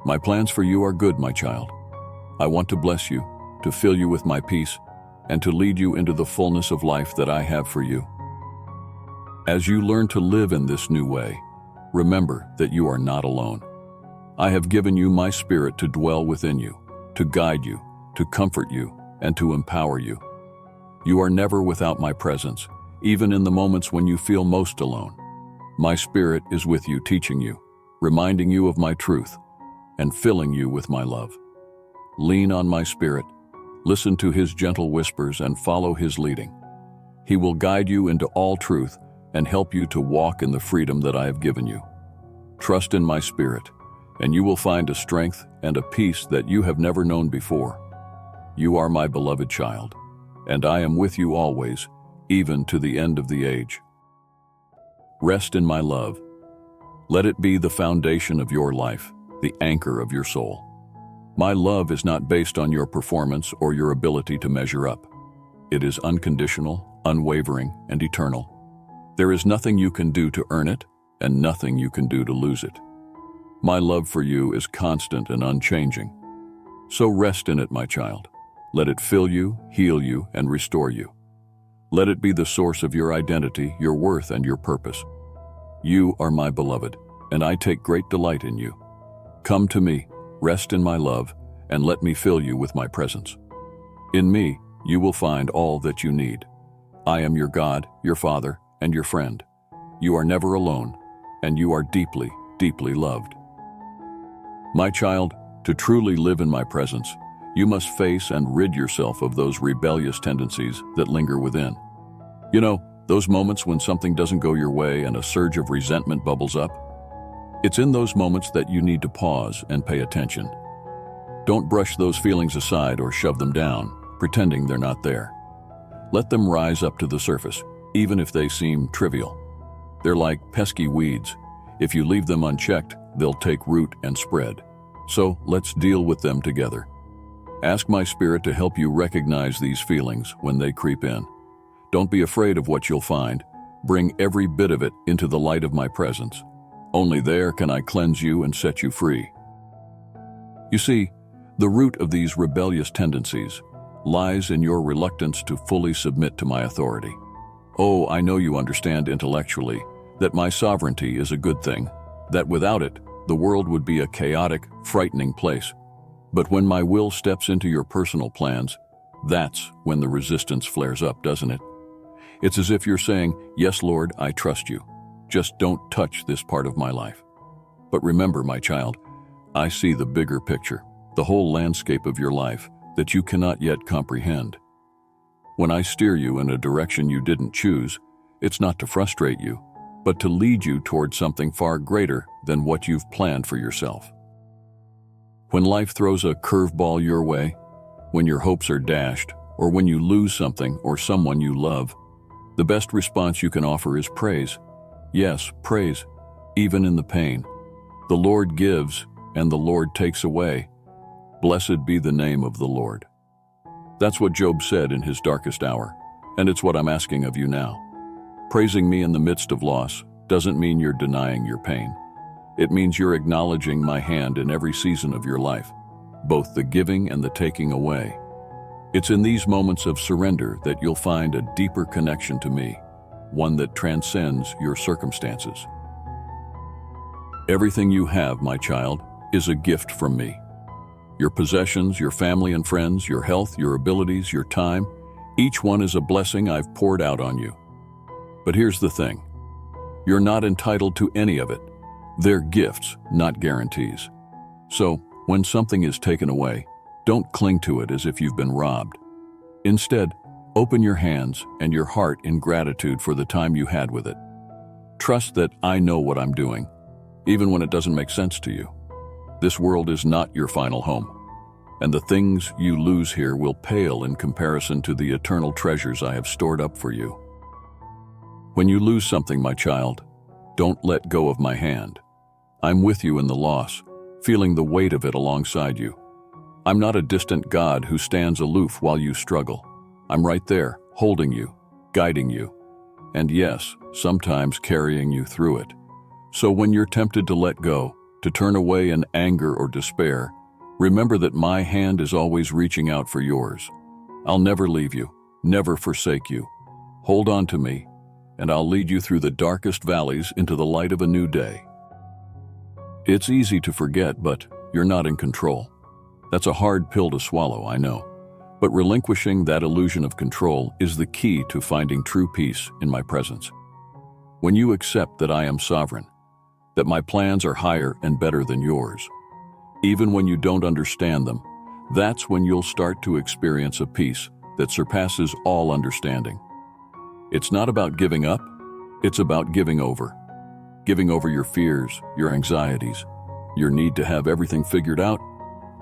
My plans for you are good, my child. I want to bless you, to fill you with my peace, and to lead you into the fullness of life that I have for you. As you learn to live in this new way, remember that you are not alone. I have given you my spirit to dwell within you, to guide you, to comfort you, and to empower you. You are never without my presence, even in the moments when you feel most alone. My spirit is with you, teaching you, reminding you of my truth, and filling you with my love. Lean on my spirit, listen to his gentle whispers, and follow his leading. He will guide you into all truth and help you to walk in the freedom that I have given you. Trust in my spirit, and you will find a strength and a peace that you have never known before. You are my beloved child, and I am with you always, even to the end of the age. Rest in my love. Let it be the foundation of your life, the anchor of your soul. My love is not based on your performance or your ability to measure up. It is unconditional, unwavering, and eternal. There is nothing you can do to earn it, and nothing you can do to lose it. My love for you is constant and unchanging. So rest in it, my child. Let it fill you, heal you, and restore you. Let it be the source of your identity, your worth, and your purpose. You are my beloved, and I take great delight in you. Come to me, rest in my love, and let me fill you with my presence. In me, you will find all that you need. I am your God, your Father, and your friend. You are never alone, and you are deeply, deeply loved. My child, to truly live in my presence, you must face and rid yourself of those rebellious tendencies that linger within. You know, those moments when something doesn't go your way and a surge of resentment bubbles up? It's in those moments that you need to pause and pay attention. Don't brush those feelings aside or shove them down, pretending they're not there. Let them rise up to the surface, even if they seem trivial. They're like pesky weeds. If you leave them unchecked, they'll take root and spread. So let's deal with them together. Ask my spirit to help you recognize these feelings when they creep in. Don't be afraid of what you'll find. Bring every bit of it into the light of my presence. Only there can I cleanse you and set you free. You see, the root of these rebellious tendencies lies in your reluctance to fully submit to my authority. Oh, I know you understand intellectually that my sovereignty is a good thing, that without it, the world would be a chaotic, frightening place. But when my will steps into your personal plans, that's when the resistance flares up, doesn't it? It's as if you're saying, "Yes, Lord, I trust you. Just don't touch this part of my life." But remember, my child, I see the bigger picture, the whole landscape of your life that you cannot yet comprehend. When I steer you in a direction you didn't choose, it's not to frustrate you, but to lead you toward something far greater than what you've planned for yourself. When life throws a curveball your way, when your hopes are dashed, or when you lose something or someone you love, the best response you can offer is praise. Yes, praise, even in the pain. The Lord gives, and the Lord takes away. Blessed be the name of the Lord. That's what Job said in his darkest hour, and it's what I'm asking of you now. Praising me in the midst of loss doesn't mean you're denying your pain. It means you're acknowledging my hand in every season of your life, both the giving and the taking away. It's in these moments of surrender that you'll find a deeper connection to me, one that transcends your circumstances. Everything you have, my child, is a gift from me. Your possessions, your family and friends, your health, your abilities, your time, each one is a blessing I've poured out on you. But here's the thing. You're not entitled to any of it. They're gifts, not guarantees. So, when something is taken away, don't cling to it as if you've been robbed. Instead, open your hands and your heart in gratitude for the time you had with it. Trust that I know what I'm doing, even when it doesn't make sense to you. This world is not your final home, and the things you lose here will pale in comparison to the eternal treasures I have stored up for you. When you lose something, my child, don't let go of my hand. I'm with you in the loss, feeling the weight of it alongside you. I'm not a distant God who stands aloof while you struggle. I'm right there, holding you, guiding you, and yes, sometimes carrying you through it. So when you're tempted to let go, to turn away in anger or despair, remember that my hand is always reaching out for yours. I'll never leave you, never forsake you. Hold on to me, and I'll lead you through the darkest valleys into the light of a new day. It's easy to forget, but you're not in control. That's a hard pill to swallow, I know. But relinquishing that illusion of control is the key to finding true peace in my presence. When you accept that I am sovereign, that my plans are higher and better than yours, even when you don't understand them, that's when you'll start to experience a peace that surpasses all understanding. It's not about giving up, it's about giving over. Giving over your fears, your anxieties, your need to have everything figured out.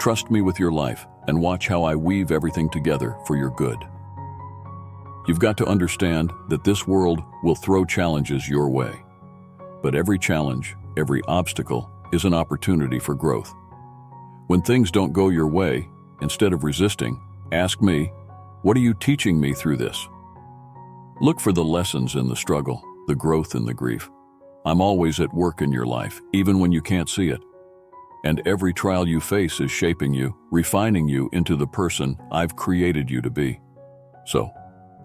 Trust me with your life and watch how I weave everything together for your good. You've got to understand that this world will throw challenges your way. But every challenge, every obstacle, is an opportunity for growth. When things don't go your way, instead of resisting, ask me, what are you teaching me through this? Look for the lessons in the struggle, the growth in the grief. I'm always at work in your life, even when you can't see it. And every trial you face is shaping you, refining you into the person I've created you to be. So,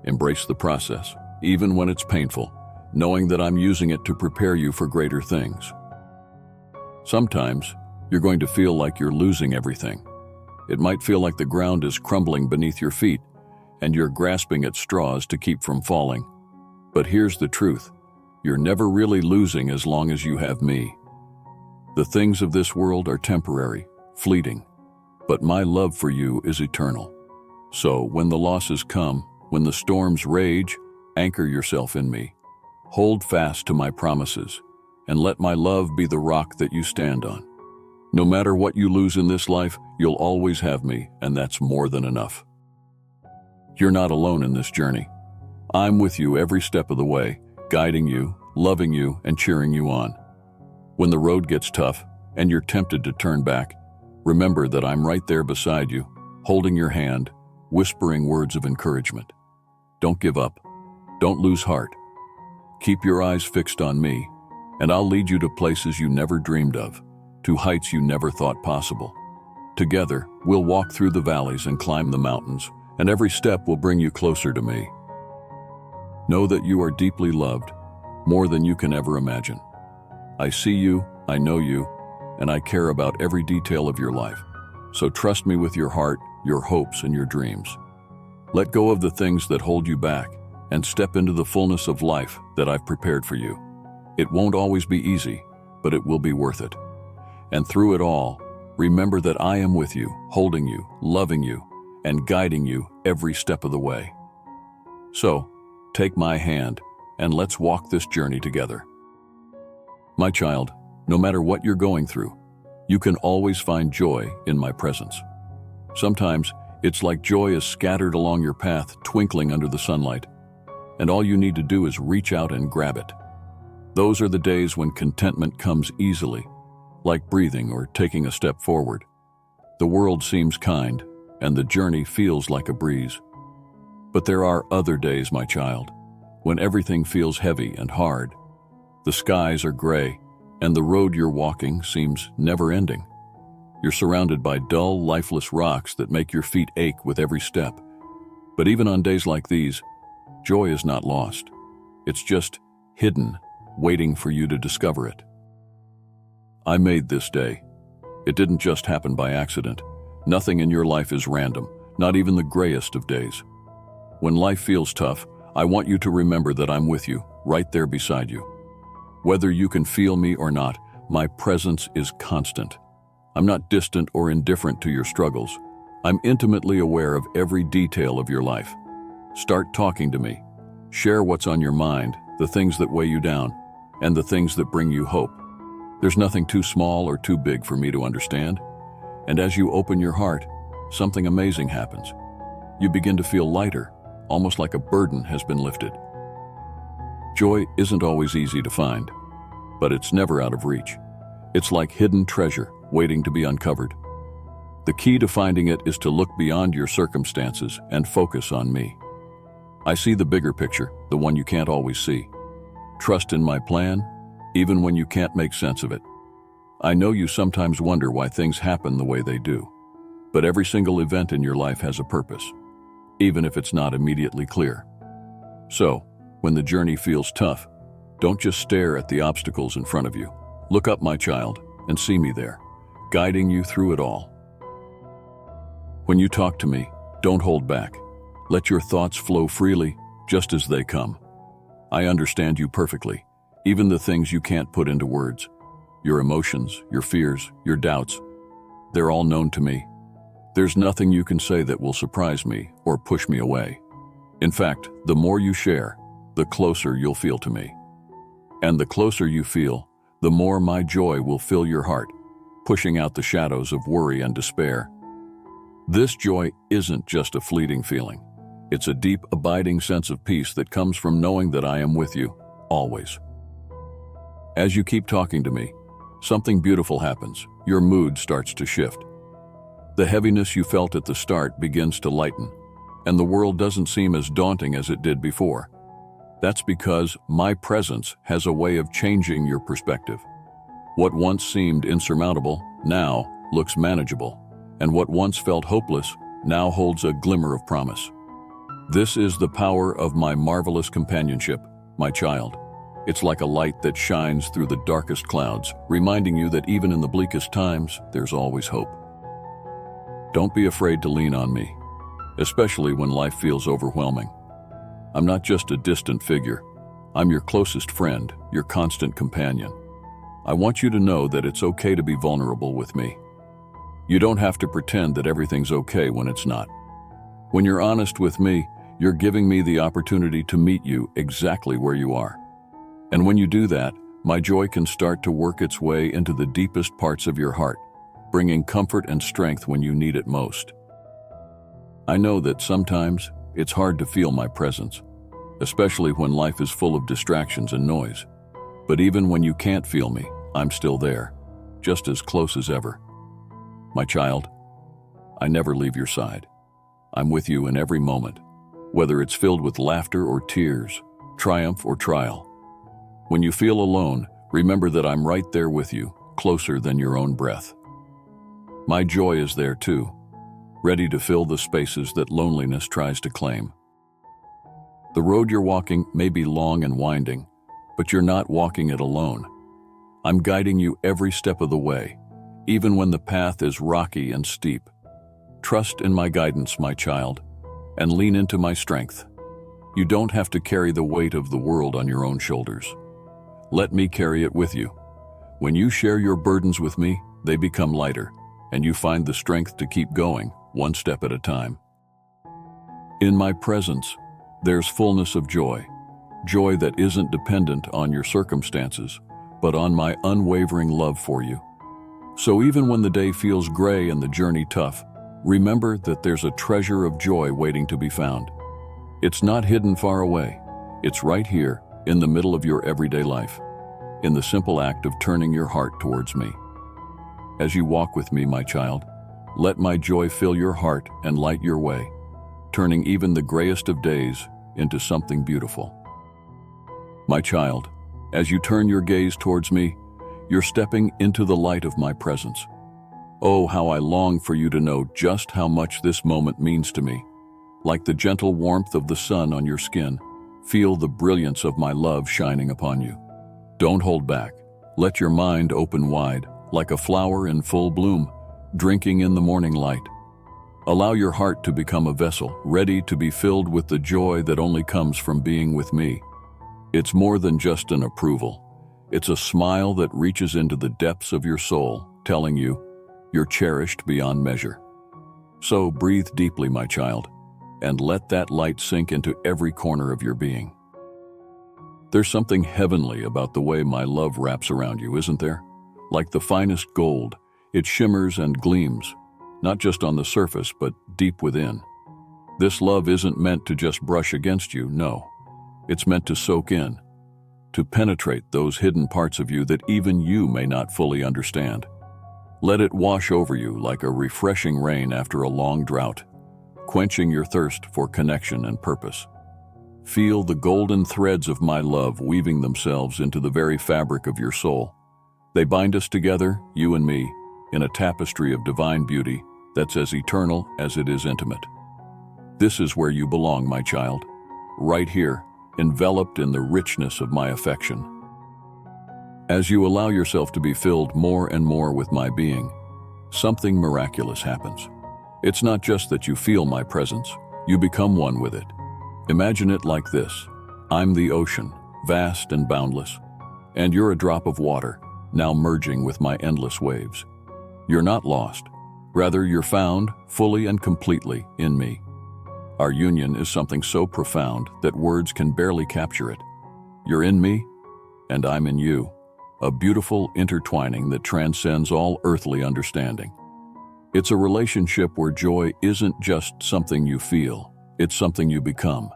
embrace the process, even when it's painful, knowing that I'm using it to prepare you for greater things. Sometimes, you're going to feel like you're losing everything. It might feel like the ground is crumbling beneath your feet, and you're grasping at straws to keep from falling. But here's the truth. You're never really losing as long as you have me. The things of this world are temporary, fleeting, but my love for you is eternal. So when the losses come, when the storms rage, anchor yourself in me. Hold fast to my promises, and let my love be the rock that you stand on. No matter what you lose in this life, you'll always have me, and that's more than enough. You're not alone in this journey. I'm with you every step of the way, guiding you, loving you, and cheering you on. When the road gets tough and you're tempted to turn back, remember that I'm right there beside you, holding your hand, whispering words of encouragement. Don't give up. Don't lose heart. Keep your eyes fixed on me, and I'll lead you to places you never dreamed of, to heights you never thought possible. Together, we'll walk through the valleys and climb the mountains, and every step will bring you closer to me. Know that you are deeply loved, more than you can ever imagine. I see you, I know you, and I care about every detail of your life. So trust me with your heart, your hopes, and your dreams. Let go of the things that hold you back and step into the fullness of life that I've prepared for you. It won't always be easy, but it will be worth it. And through it all, remember that I am with you, holding you, loving you, and guiding you every step of the way. So, take my hand, and let's walk this journey together. My child, no matter what you're going through, you can always find joy in my presence. Sometimes, it's like joy is scattered along your path, twinkling under the sunlight, and all you need to do is reach out and grab it. Those are the days when contentment comes easily, like breathing or taking a step forward. The world seems kind, and the journey feels like a breeze. But there are other days, my child, when everything feels heavy and hard. The skies are gray, and the road you're walking seems never-ending. You're surrounded by dull, lifeless rocks that make your feet ache with every step. But even on days like these, joy is not lost. It's just hidden, waiting for you to discover it. I made this day. It didn't just happen by accident. Nothing in your life is random, not even the grayest of days. When life feels tough, I want you to remember that I'm with you, right there beside you. Whether you can feel me or not, my presence is constant. I'm not distant or indifferent to your struggles. I'm intimately aware of every detail of your life. Start talking to me. Share what's on your mind, the things that weigh you down, and the things that bring you hope. There's nothing too small or too big for me to understand. And as you open your heart, something amazing happens. You begin to feel lighter, almost like a burden has been lifted. Joy isn't always easy to find, but it's never out of reach. It's like hidden treasure waiting to be uncovered. The key to finding it is to look beyond your circumstances and focus on me. I see the bigger picture, the one you can't always see. Trust in my plan, even when you can't make sense of it. I know you sometimes wonder why things happen the way they do, but every single event in your life has a purpose, even if it's not immediately clear. So, when the journey feels tough, don't just stare at the obstacles in front of you. Look up, my child, and see me there, guiding you through it all. When you talk to me, don't hold back. Let your thoughts flow freely, just as they come. I understand you perfectly, even the things you can't put into words. Your emotions, your fears, your doubts, they're all known to me. There's nothing you can say that will surprise me or push me away. In fact, the more you share, the closer you'll feel to me. And the closer you feel, the more my joy will fill your heart, pushing out the shadows of worry and despair. This joy isn't just a fleeting feeling. It's a deep, abiding sense of peace that comes from knowing that I am with you, always. As you keep talking to me, something beautiful happens. Your mood starts to shift. The heaviness you felt at the start begins to lighten, and the world doesn't seem as daunting as it did before. That's because my presence has a way of changing your perspective. What once seemed insurmountable now looks manageable, and what once felt hopeless now holds a glimmer of promise. This is the power of my marvelous companionship, my child. It's like a light that shines through the darkest clouds, reminding you that even in the bleakest times, there's always hope. Don't be afraid to lean on me, especially when life feels overwhelming. I'm not just a distant figure. I'm your closest friend, your constant companion. I want you to know that it's okay to be vulnerable with me. You don't have to pretend that everything's okay when it's not. When you're honest with me, you're giving me the opportunity to meet you exactly where you are. And when you do that, my joy can start to work its way into the deepest parts of your heart, bringing comfort and strength when you need it most. I know that sometimes it's hard to feel my presence, especially when life is full of distractions and noise. But even when you can't feel me, I'm still there, just as close as ever. My child, I never leave your side. I'm with you in every moment, whether it's filled with laughter or tears, triumph or trial. When you feel alone, remember that I'm right there with you, closer than your own breath. My joy is there too, ready to fill the spaces that loneliness tries to claim. The road you're walking may be long and winding, but you're not walking it alone. I'm guiding you every step of the way, even when the path is rocky and steep. Trust in my guidance, my child, and lean into my strength. You don't have to carry the weight of the world on your own shoulders. Let me carry it with you. When you share your burdens with me, they become lighter, and you find the strength to keep going, one step at a time. In my presence, there's fullness of joy, joy that isn't dependent on your circumstances, but on my unwavering love for you. So even when the day feels gray and the journey tough, remember that there's a treasure of joy waiting to be found. It's not hidden far away. It's right here, in the middle of your everyday life, in the simple act of turning your heart towards me. As you walk with me, my child, let my joy fill your heart and light your way, turning even the grayest of days into something beautiful. My child, as you turn your gaze towards me, you're stepping into the light of my presence. Oh, how I long for you to know just how much this moment means to me. Like the gentle warmth of the sun on your skin, feel the brilliance of my love shining upon you. Don't hold back. Let your mind open wide, like a flower in full bloom, drinking in the morning light. Allow your heart to become a vessel, ready to be filled with the joy that only comes from being with me. It's more than just an approval. It's a smile that reaches into the depths of your soul, telling you you're cherished beyond measure. So breathe deeply, my child, and let that light sink into every corner of your being. There's something heavenly about the way my love wraps around you, isn't there? Like the finest gold, it shimmers and gleams, not just on the surface, but deep within. This love isn't meant to just brush against you, no. It's meant to soak in, to penetrate those hidden parts of you that even you may not fully understand. Let it wash over you like a refreshing rain after a long drought, quenching your thirst for connection and purpose. Feel the golden threads of my love weaving themselves into the very fabric of your soul. They bind us together, you and me, in a tapestry of divine beauty that's as eternal as it is intimate. This is where you belong, my child, right here, enveloped in the richness of my affection. As you allow yourself to be filled more and more with my being, something miraculous happens. It's not just that you feel my presence, you become one with it. Imagine it like this. I'm the ocean, vast and boundless, and you're a drop of water, now merging with my endless waves. You're not lost. Rather, you're found fully and completely in me. Our union is something so profound that words can barely capture it. You're in me, and I'm in you, a beautiful intertwining that transcends all earthly understanding. It's a relationship where joy isn't just something you feel, it's something you become.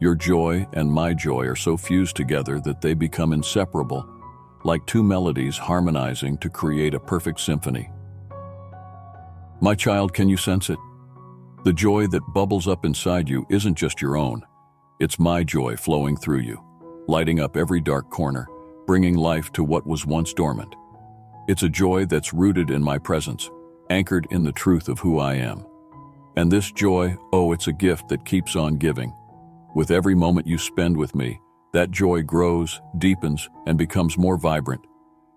Your joy and my joy are so fused together that they become inseparable, like two melodies harmonizing to create a perfect symphony. My child, can you sense it? The joy that bubbles up inside you isn't just your own. It's my joy flowing through you, lighting up every dark corner, bringing life to what was once dormant. It's a joy that's rooted in my presence, anchored in the truth of who I am. And this joy, oh, it's a gift that keeps on giving. With every moment you spend with me, that joy grows, deepens, and becomes more vibrant.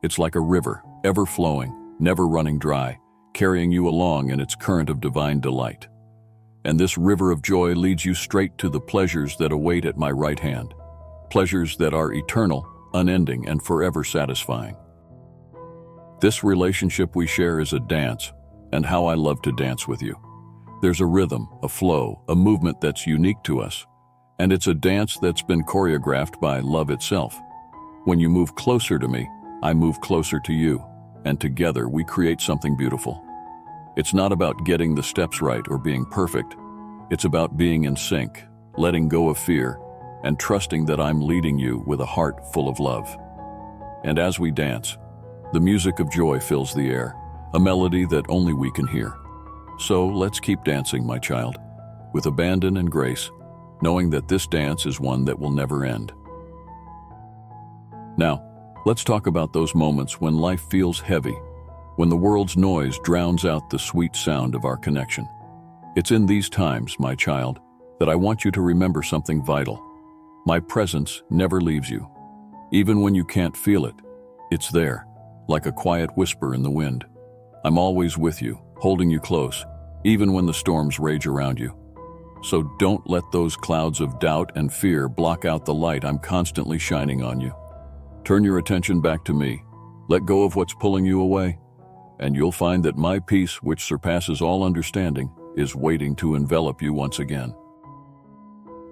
It's like a river, ever flowing, never running dry, carrying you along in its current of divine delight. And this river of joy leads you straight to the pleasures that await at my right hand, pleasures that are eternal, unending, and forever satisfying. This relationship we share is a dance, and how I love to dance with you. There's a rhythm, a flow, a movement that's unique to us, and it's a dance that's been choreographed by love itself. When you move closer to me, I move closer to you, and together we create something beautiful. It's not about getting the steps right or being perfect. It's about being in sync, letting go of fear, and trusting that I'm leading you with a heart full of love. And as we dance, the music of joy fills the air, a melody that only we can hear. So let's keep dancing, my child, with abandon and grace, knowing that this dance is one that will never end. Now, let's talk about those moments when life feels heavy, when the world's noise drowns out the sweet sound of our connection. It's in these times, my child, that I want you to remember something vital. My presence never leaves you. Even when you can't feel it, it's there, like a quiet whisper in the wind. I'm always with you, holding you close, even when the storms rage around you. So don't let those clouds of doubt and fear block out the light I'm constantly shining on you. Turn your attention back to me. Let go of what's pulling you away, and you'll find that my peace, which surpasses all understanding, is waiting to envelop you once again.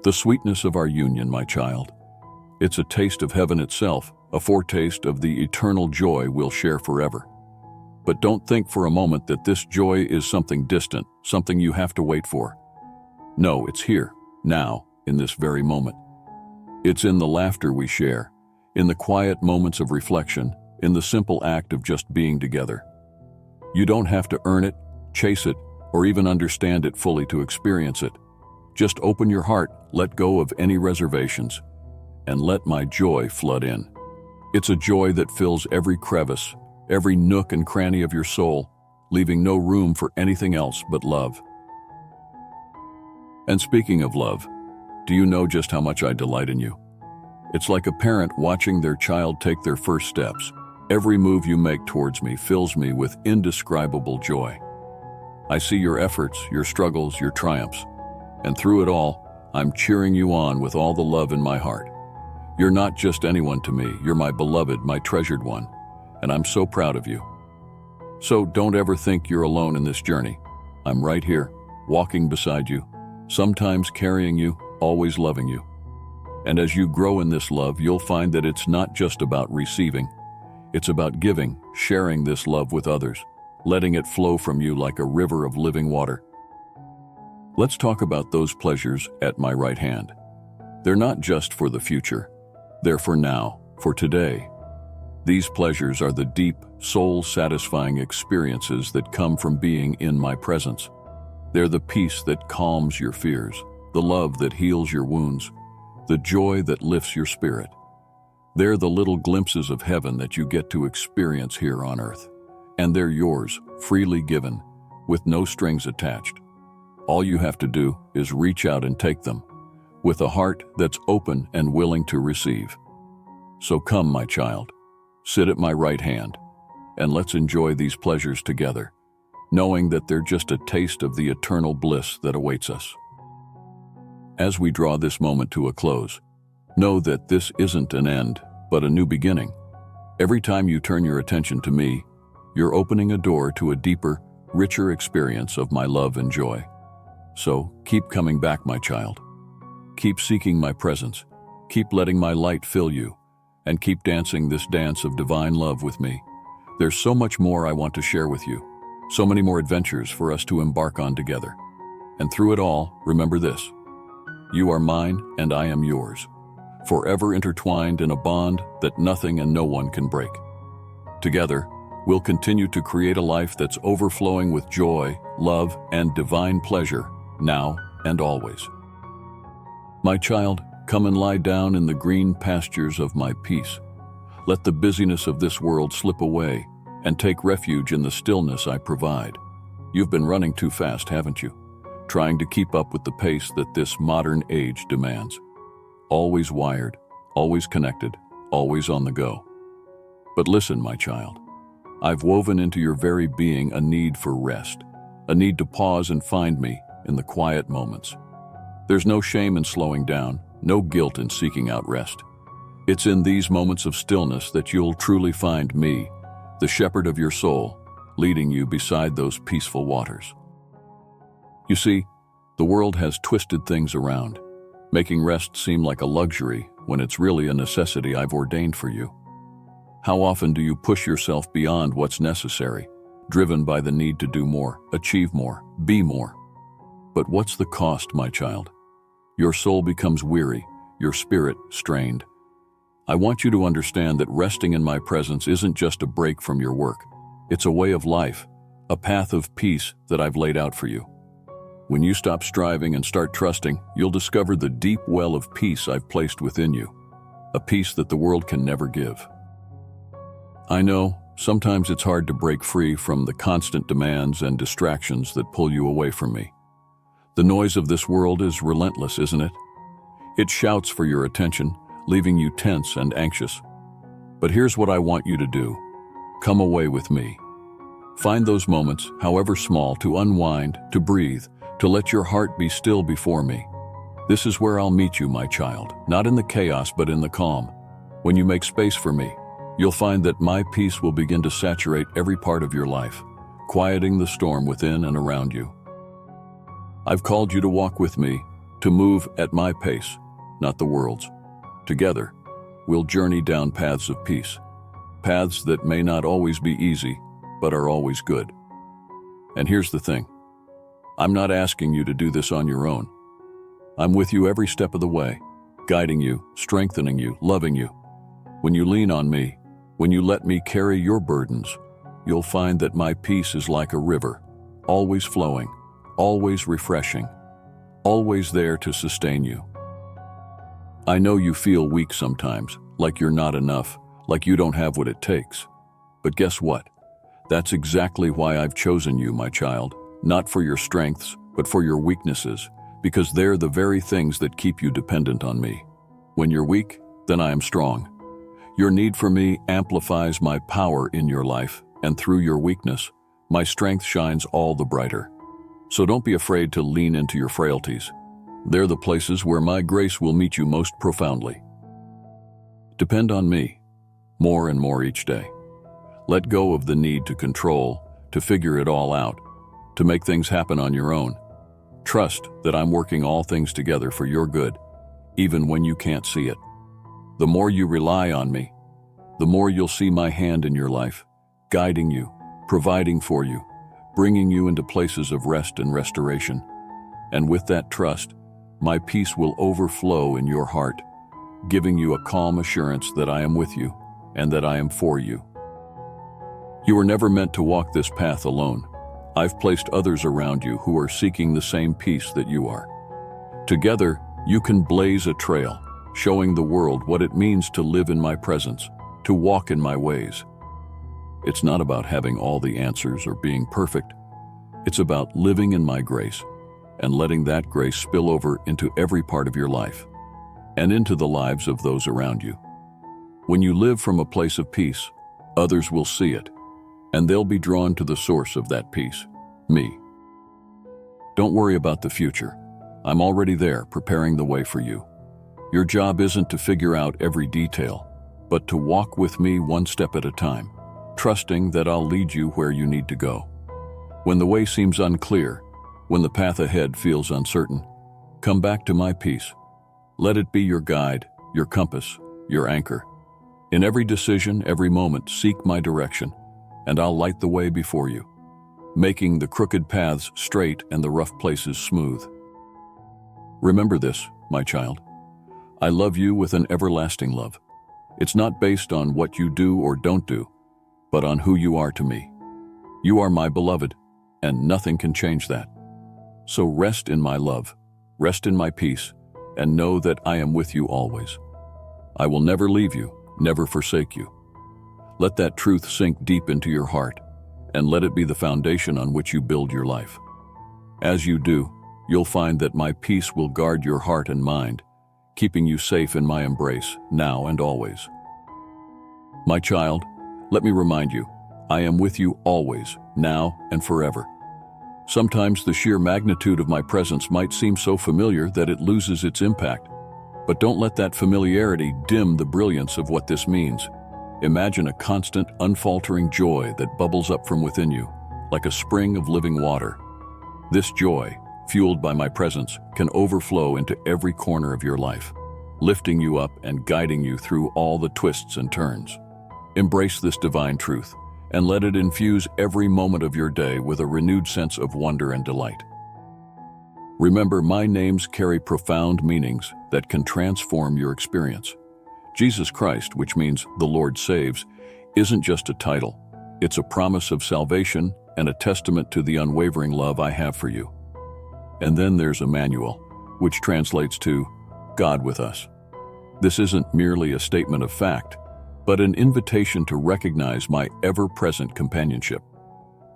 The sweetness of our union, my child. It's a taste of heaven itself, a foretaste of the eternal joy we'll share forever. But don't think for a moment that this joy is something distant, something you have to wait for. No, it's here, now, in this very moment. It's in the laughter we share, in the quiet moments of reflection, in the simple act of just being together. You don't have to earn it, chase it, or even understand it fully to experience it. Just open your heart, let go of any reservations, and let my joy flood in. It's a joy that fills every crevice, every nook and cranny of your soul, leaving no room for anything else but love. And speaking of love, do you know just how much I delight in you? It's like a parent watching their child take their first steps. Every move you make towards me fills me with indescribable joy. I see your efforts, your struggles, your triumphs, and through it all, I'm cheering you on with all the love in my heart. You're not just anyone to me, you're my beloved, my treasured one, and I'm so proud of you. So don't ever think you're alone in this journey. I'm right here, walking beside you, sometimes carrying you, always loving you. And as you grow in this love, you'll find that it's not just about receiving, it's about giving, sharing this love with others, letting it flow from you like a river of living water. Let's talk about those pleasures at my right hand. They're not just for the future, they're for now, for today. These pleasures are the deep, soul-satisfying experiences that come from being in my presence. They're the peace that calms your fears, the love that heals your wounds, the joy that lifts your spirit. They're the little glimpses of heaven that you get to experience here on earth. And they're yours, freely given, with no strings attached. All you have to do is reach out and take them, with a heart that's open and willing to receive. So come, my child, sit at my right hand, and let's enjoy these pleasures together, knowing that they're just a taste of the eternal bliss that awaits us. As we draw this moment to a close, know that this isn't an end, but a new beginning. Every time you turn your attention to me, you're opening a door to a deeper, richer experience of my love and joy. So keep coming back, my child. Keep seeking my presence, keep letting my light fill you, and keep dancing this dance of divine love with me. There's so much more I want to share with you, so many more adventures for us to embark on together. And through it all, remember this: you are mine and I am yours. forever intertwined in a bond that nothing and no one can break. Together, we'll continue to create a life that's overflowing with joy, love, and divine pleasure, now and always. My child, come and lie down in the green pastures of my peace. Let the busyness of this world slip away and take refuge in the stillness I provide. You've been running too fast, haven't you? Trying to keep up with the pace that this modern age demands. Always wired, always connected, always on the go. But listen, my child, I've woven into your very being a need for rest, a need to pause and find me in the quiet moments. There's no shame in slowing down, no guilt in seeking out rest. It's in these moments of stillness that you'll truly find me, the shepherd of your soul, leading you beside those peaceful waters. You see, the world has twisted things around, making rest seem like a luxury when it's really a necessity I've ordained for you. How often do you push yourself beyond what's necessary, driven by the need to do more, achieve more, be more? But what's the cost, my child? Your soul becomes weary, your spirit strained. I want you to understand that resting in my presence isn't just a break from your work. It's a way of life, a path of peace that I've laid out for you. When you stop striving and start trusting, you'll discover the deep well of peace I've placed within you, a peace that the world can never give. I know, sometimes it's hard to break free from the constant demands and distractions that pull you away from me. The noise of this world is relentless, isn't it? It shouts for your attention, leaving you tense and anxious. But here's what I want you to do. Come away with me. Find those moments, however small, to unwind, to breathe, to let your heart be still before me. This is where I'll meet you, my child, not in the chaos, but in the calm. When you make space for me, you'll find that my peace will begin to saturate every part of your life, quieting the storm within and around you. I've called you to walk with me, to move at my pace, not the world's. Together, we'll journey down paths of peace, paths that may not always be easy, but are always good. And here's the thing. I'm not asking you to do this on your own. I'm with you every step of the way, guiding you, strengthening you, loving you. When you lean on me, when you let me carry your burdens, you'll find that my peace is like a river, always flowing, always refreshing, always there to sustain you. I know you feel weak sometimes, like you're not enough, like you don't have what it takes. But guess what? That's exactly why I've chosen you, my child, not for your strengths, but for your weaknesses, because they're the very things that keep you dependent on me. When you're weak, then I am strong. Your need for me amplifies my power in your life, and through your weakness, my strength shines all the brighter. So don't be afraid to lean into your frailties. They're the places where my grace will meet you most profoundly. Depend on me, more and more each day. Let go of the need to control, to figure it all out, to make things happen on your own. Trust that I'm working all things together for your good, even when you can't see it. The more you rely on me, the more you'll see my hand in your life, guiding you, providing for you, bringing you into places of rest and restoration. And with that trust, my peace will overflow in your heart, giving you a calm assurance that I am with you and that I am for you. You were never meant to walk this path alone. I've placed others around you who are seeking the same peace that you are. Together, you can blaze a trail, showing the world what it means to live in my presence, to walk in my ways. It's not about having all the answers or being perfect. It's about living in my grace and letting that grace spill over into every part of your life and into the lives of those around you. When you live from a place of peace, others will see it, and they'll be drawn to the source of that peace, me. Don't worry about the future. I'm already there, preparing the way for you. Your job isn't to figure out every detail, but to walk with me one step at a time, trusting that I'll lead you where you need to go. When the way seems unclear, when the path ahead feels uncertain, come back to my peace. Let it be your guide, your compass, your anchor. In every decision, every moment, seek my direction, and I'll light the way before you, making the crooked paths straight and the rough places smooth. Remember this, my child. I love you with an everlasting love. It's not based on what you do or don't do, but on who you are to me. You are my beloved, and nothing can change that. So rest in my love, rest in my peace, and know that I am with you always. I will never leave you, never forsake you. Let that truth sink deep into your heart, and let it be the foundation on which you build your life. As you do, you'll find that my peace will guard your heart and mind, keeping you safe in my embrace, now and always. My child, let me remind you, I am with you always, now and forever. Sometimes the sheer magnitude of my presence might seem so familiar that it loses its impact. But don't let that familiarity dim the brilliance of what this means. Imagine a constant, unfaltering joy that bubbles up from within you, like a spring of living water. This joy, fueled by my presence, can overflow into every corner of your life, lifting you up and guiding you through all the twists and turns. Embrace this divine truth, and let it infuse every moment of your day with a renewed sense of wonder and delight. Remember, my names carry profound meanings that can transform your experience. Jesus Christ, which means the Lord saves, isn't just a title. It's a promise of salvation and a testament to the unwavering love I have for you. And then there's Emmanuel, which translates to God with us. This isn't merely a statement of fact, but an invitation to recognize my ever-present companionship.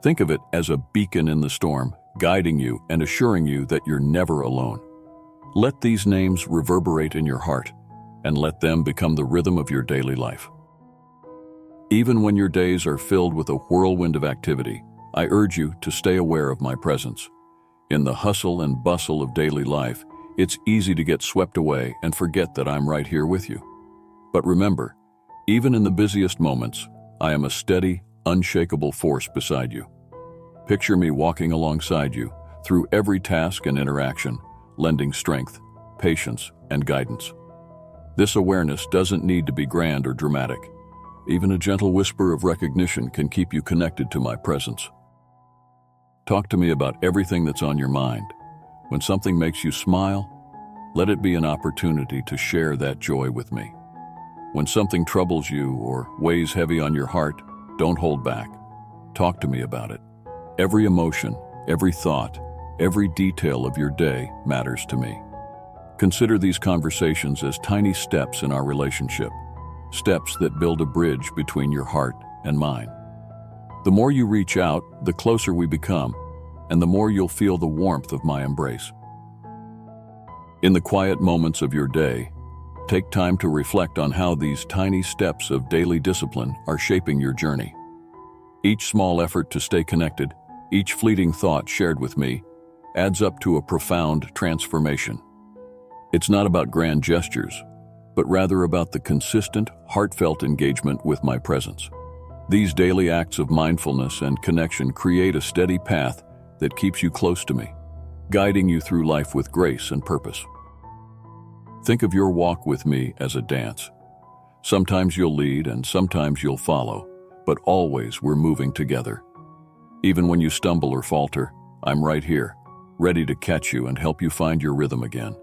Think of it as a beacon in the storm, guiding you and assuring you that you're never alone. Let these names reverberate in your heart, and let them become the rhythm of your daily life. Even when your days are filled with a whirlwind of activity, I urge you to stay aware of my presence. In the hustle and bustle of daily life, it's easy to get swept away and forget that I'm right here with you. But remember, even in the busiest moments, I am a steady, unshakable force beside you. Picture me walking alongside you through every task and interaction, lending strength, patience, and guidance. This awareness doesn't need to be grand or dramatic. Even a gentle whisper of recognition can keep you connected to my presence. Talk to me about everything that's on your mind. When something makes you smile, let it be an opportunity to share that joy with me. When something troubles you or weighs heavy on your heart, don't hold back. Talk to me about it. Every emotion, every thought, every detail of your day matters to me. Consider these conversations as tiny steps in our relationship, steps that build a bridge between your heart and mine. The more you reach out, the closer we become, and the more you'll feel the warmth of my embrace. In the quiet moments of your day, take time to reflect on how these tiny steps of daily discipline are shaping your journey. Each small effort to stay connected, each fleeting thought shared with me, adds up to a profound transformation. It's not about grand gestures, but rather about the consistent, heartfelt engagement with my presence. These daily acts of mindfulness and connection create a steady path that keeps you close to me, guiding you through life with grace and purpose. Think of your walk with me as a dance. Sometimes you'll lead and sometimes you'll follow, but always we're moving together. Even when you stumble or falter, I'm right here, ready to catch you and help you find your rhythm again.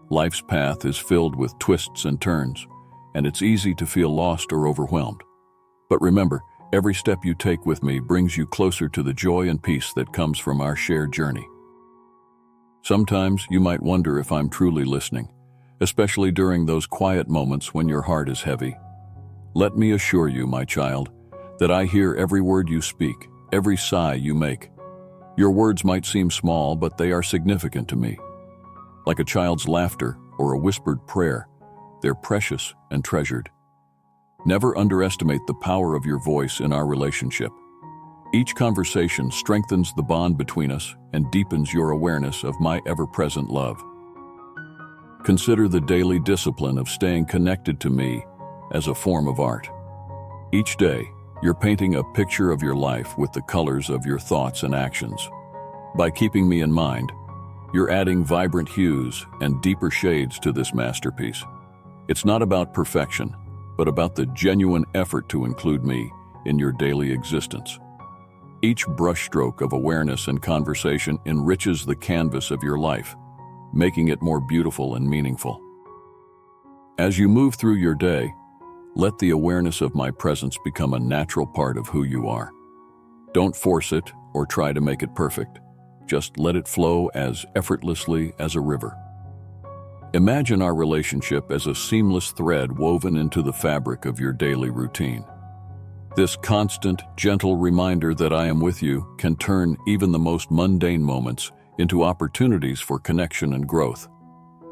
Life's path is filled with twists and turns, and it's easy to feel lost or overwhelmed. But remember, every step you take with me brings you closer to the joy and peace that comes from our shared journey. Sometimes you might wonder if I'm truly listening, especially during those quiet moments when your heart is heavy. Let me assure you, my child, that I hear every word you speak, every sigh you make. Your words might seem small, but they are significant to me. Like a child's laughter or a whispered prayer, they're precious and treasured. Never underestimate the power of your voice in our relationship. Each conversation strengthens the bond between us and deepens your awareness of my ever-present love. Consider the daily discipline of staying connected to me as a form of art. Each day, you're painting a picture of your life with the colors of your thoughts and actions. By keeping me in mind, you're adding vibrant hues and deeper shades to this masterpiece. It's not about perfection, but about the genuine effort to include me in your daily existence. Each brushstroke of awareness and conversation enriches the canvas of your life, making it more beautiful and meaningful. As you move through your day, let the awareness of my presence become a natural part of who you are. Don't force it or try to make it perfect. Just let it flow as effortlessly as a river. Imagine our relationship as a seamless thread woven into the fabric of your daily routine. This constant, gentle reminder that I am with you can turn even the most mundane moments into opportunities for connection and growth.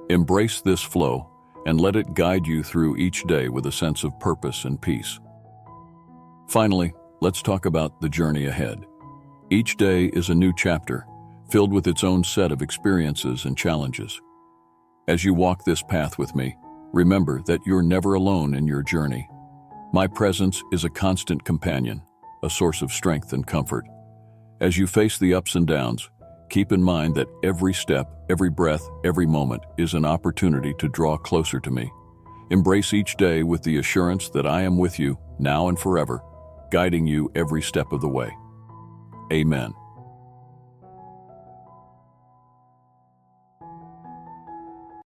Embrace this flow and let it guide you through each day with a sense of purpose and peace. Finally, let's talk about the journey ahead. Each day is a new chapter, filled with its own set of experiences and challenges. As you walk this path with me, remember that you're never alone in your journey. My presence is a constant companion, a source of strength and comfort. As you face the ups and downs, keep in mind that every step, every breath, every moment is an opportunity to draw closer to me. Embrace each day with the assurance that I am with you, now and forever, guiding you every step of the way. Amen.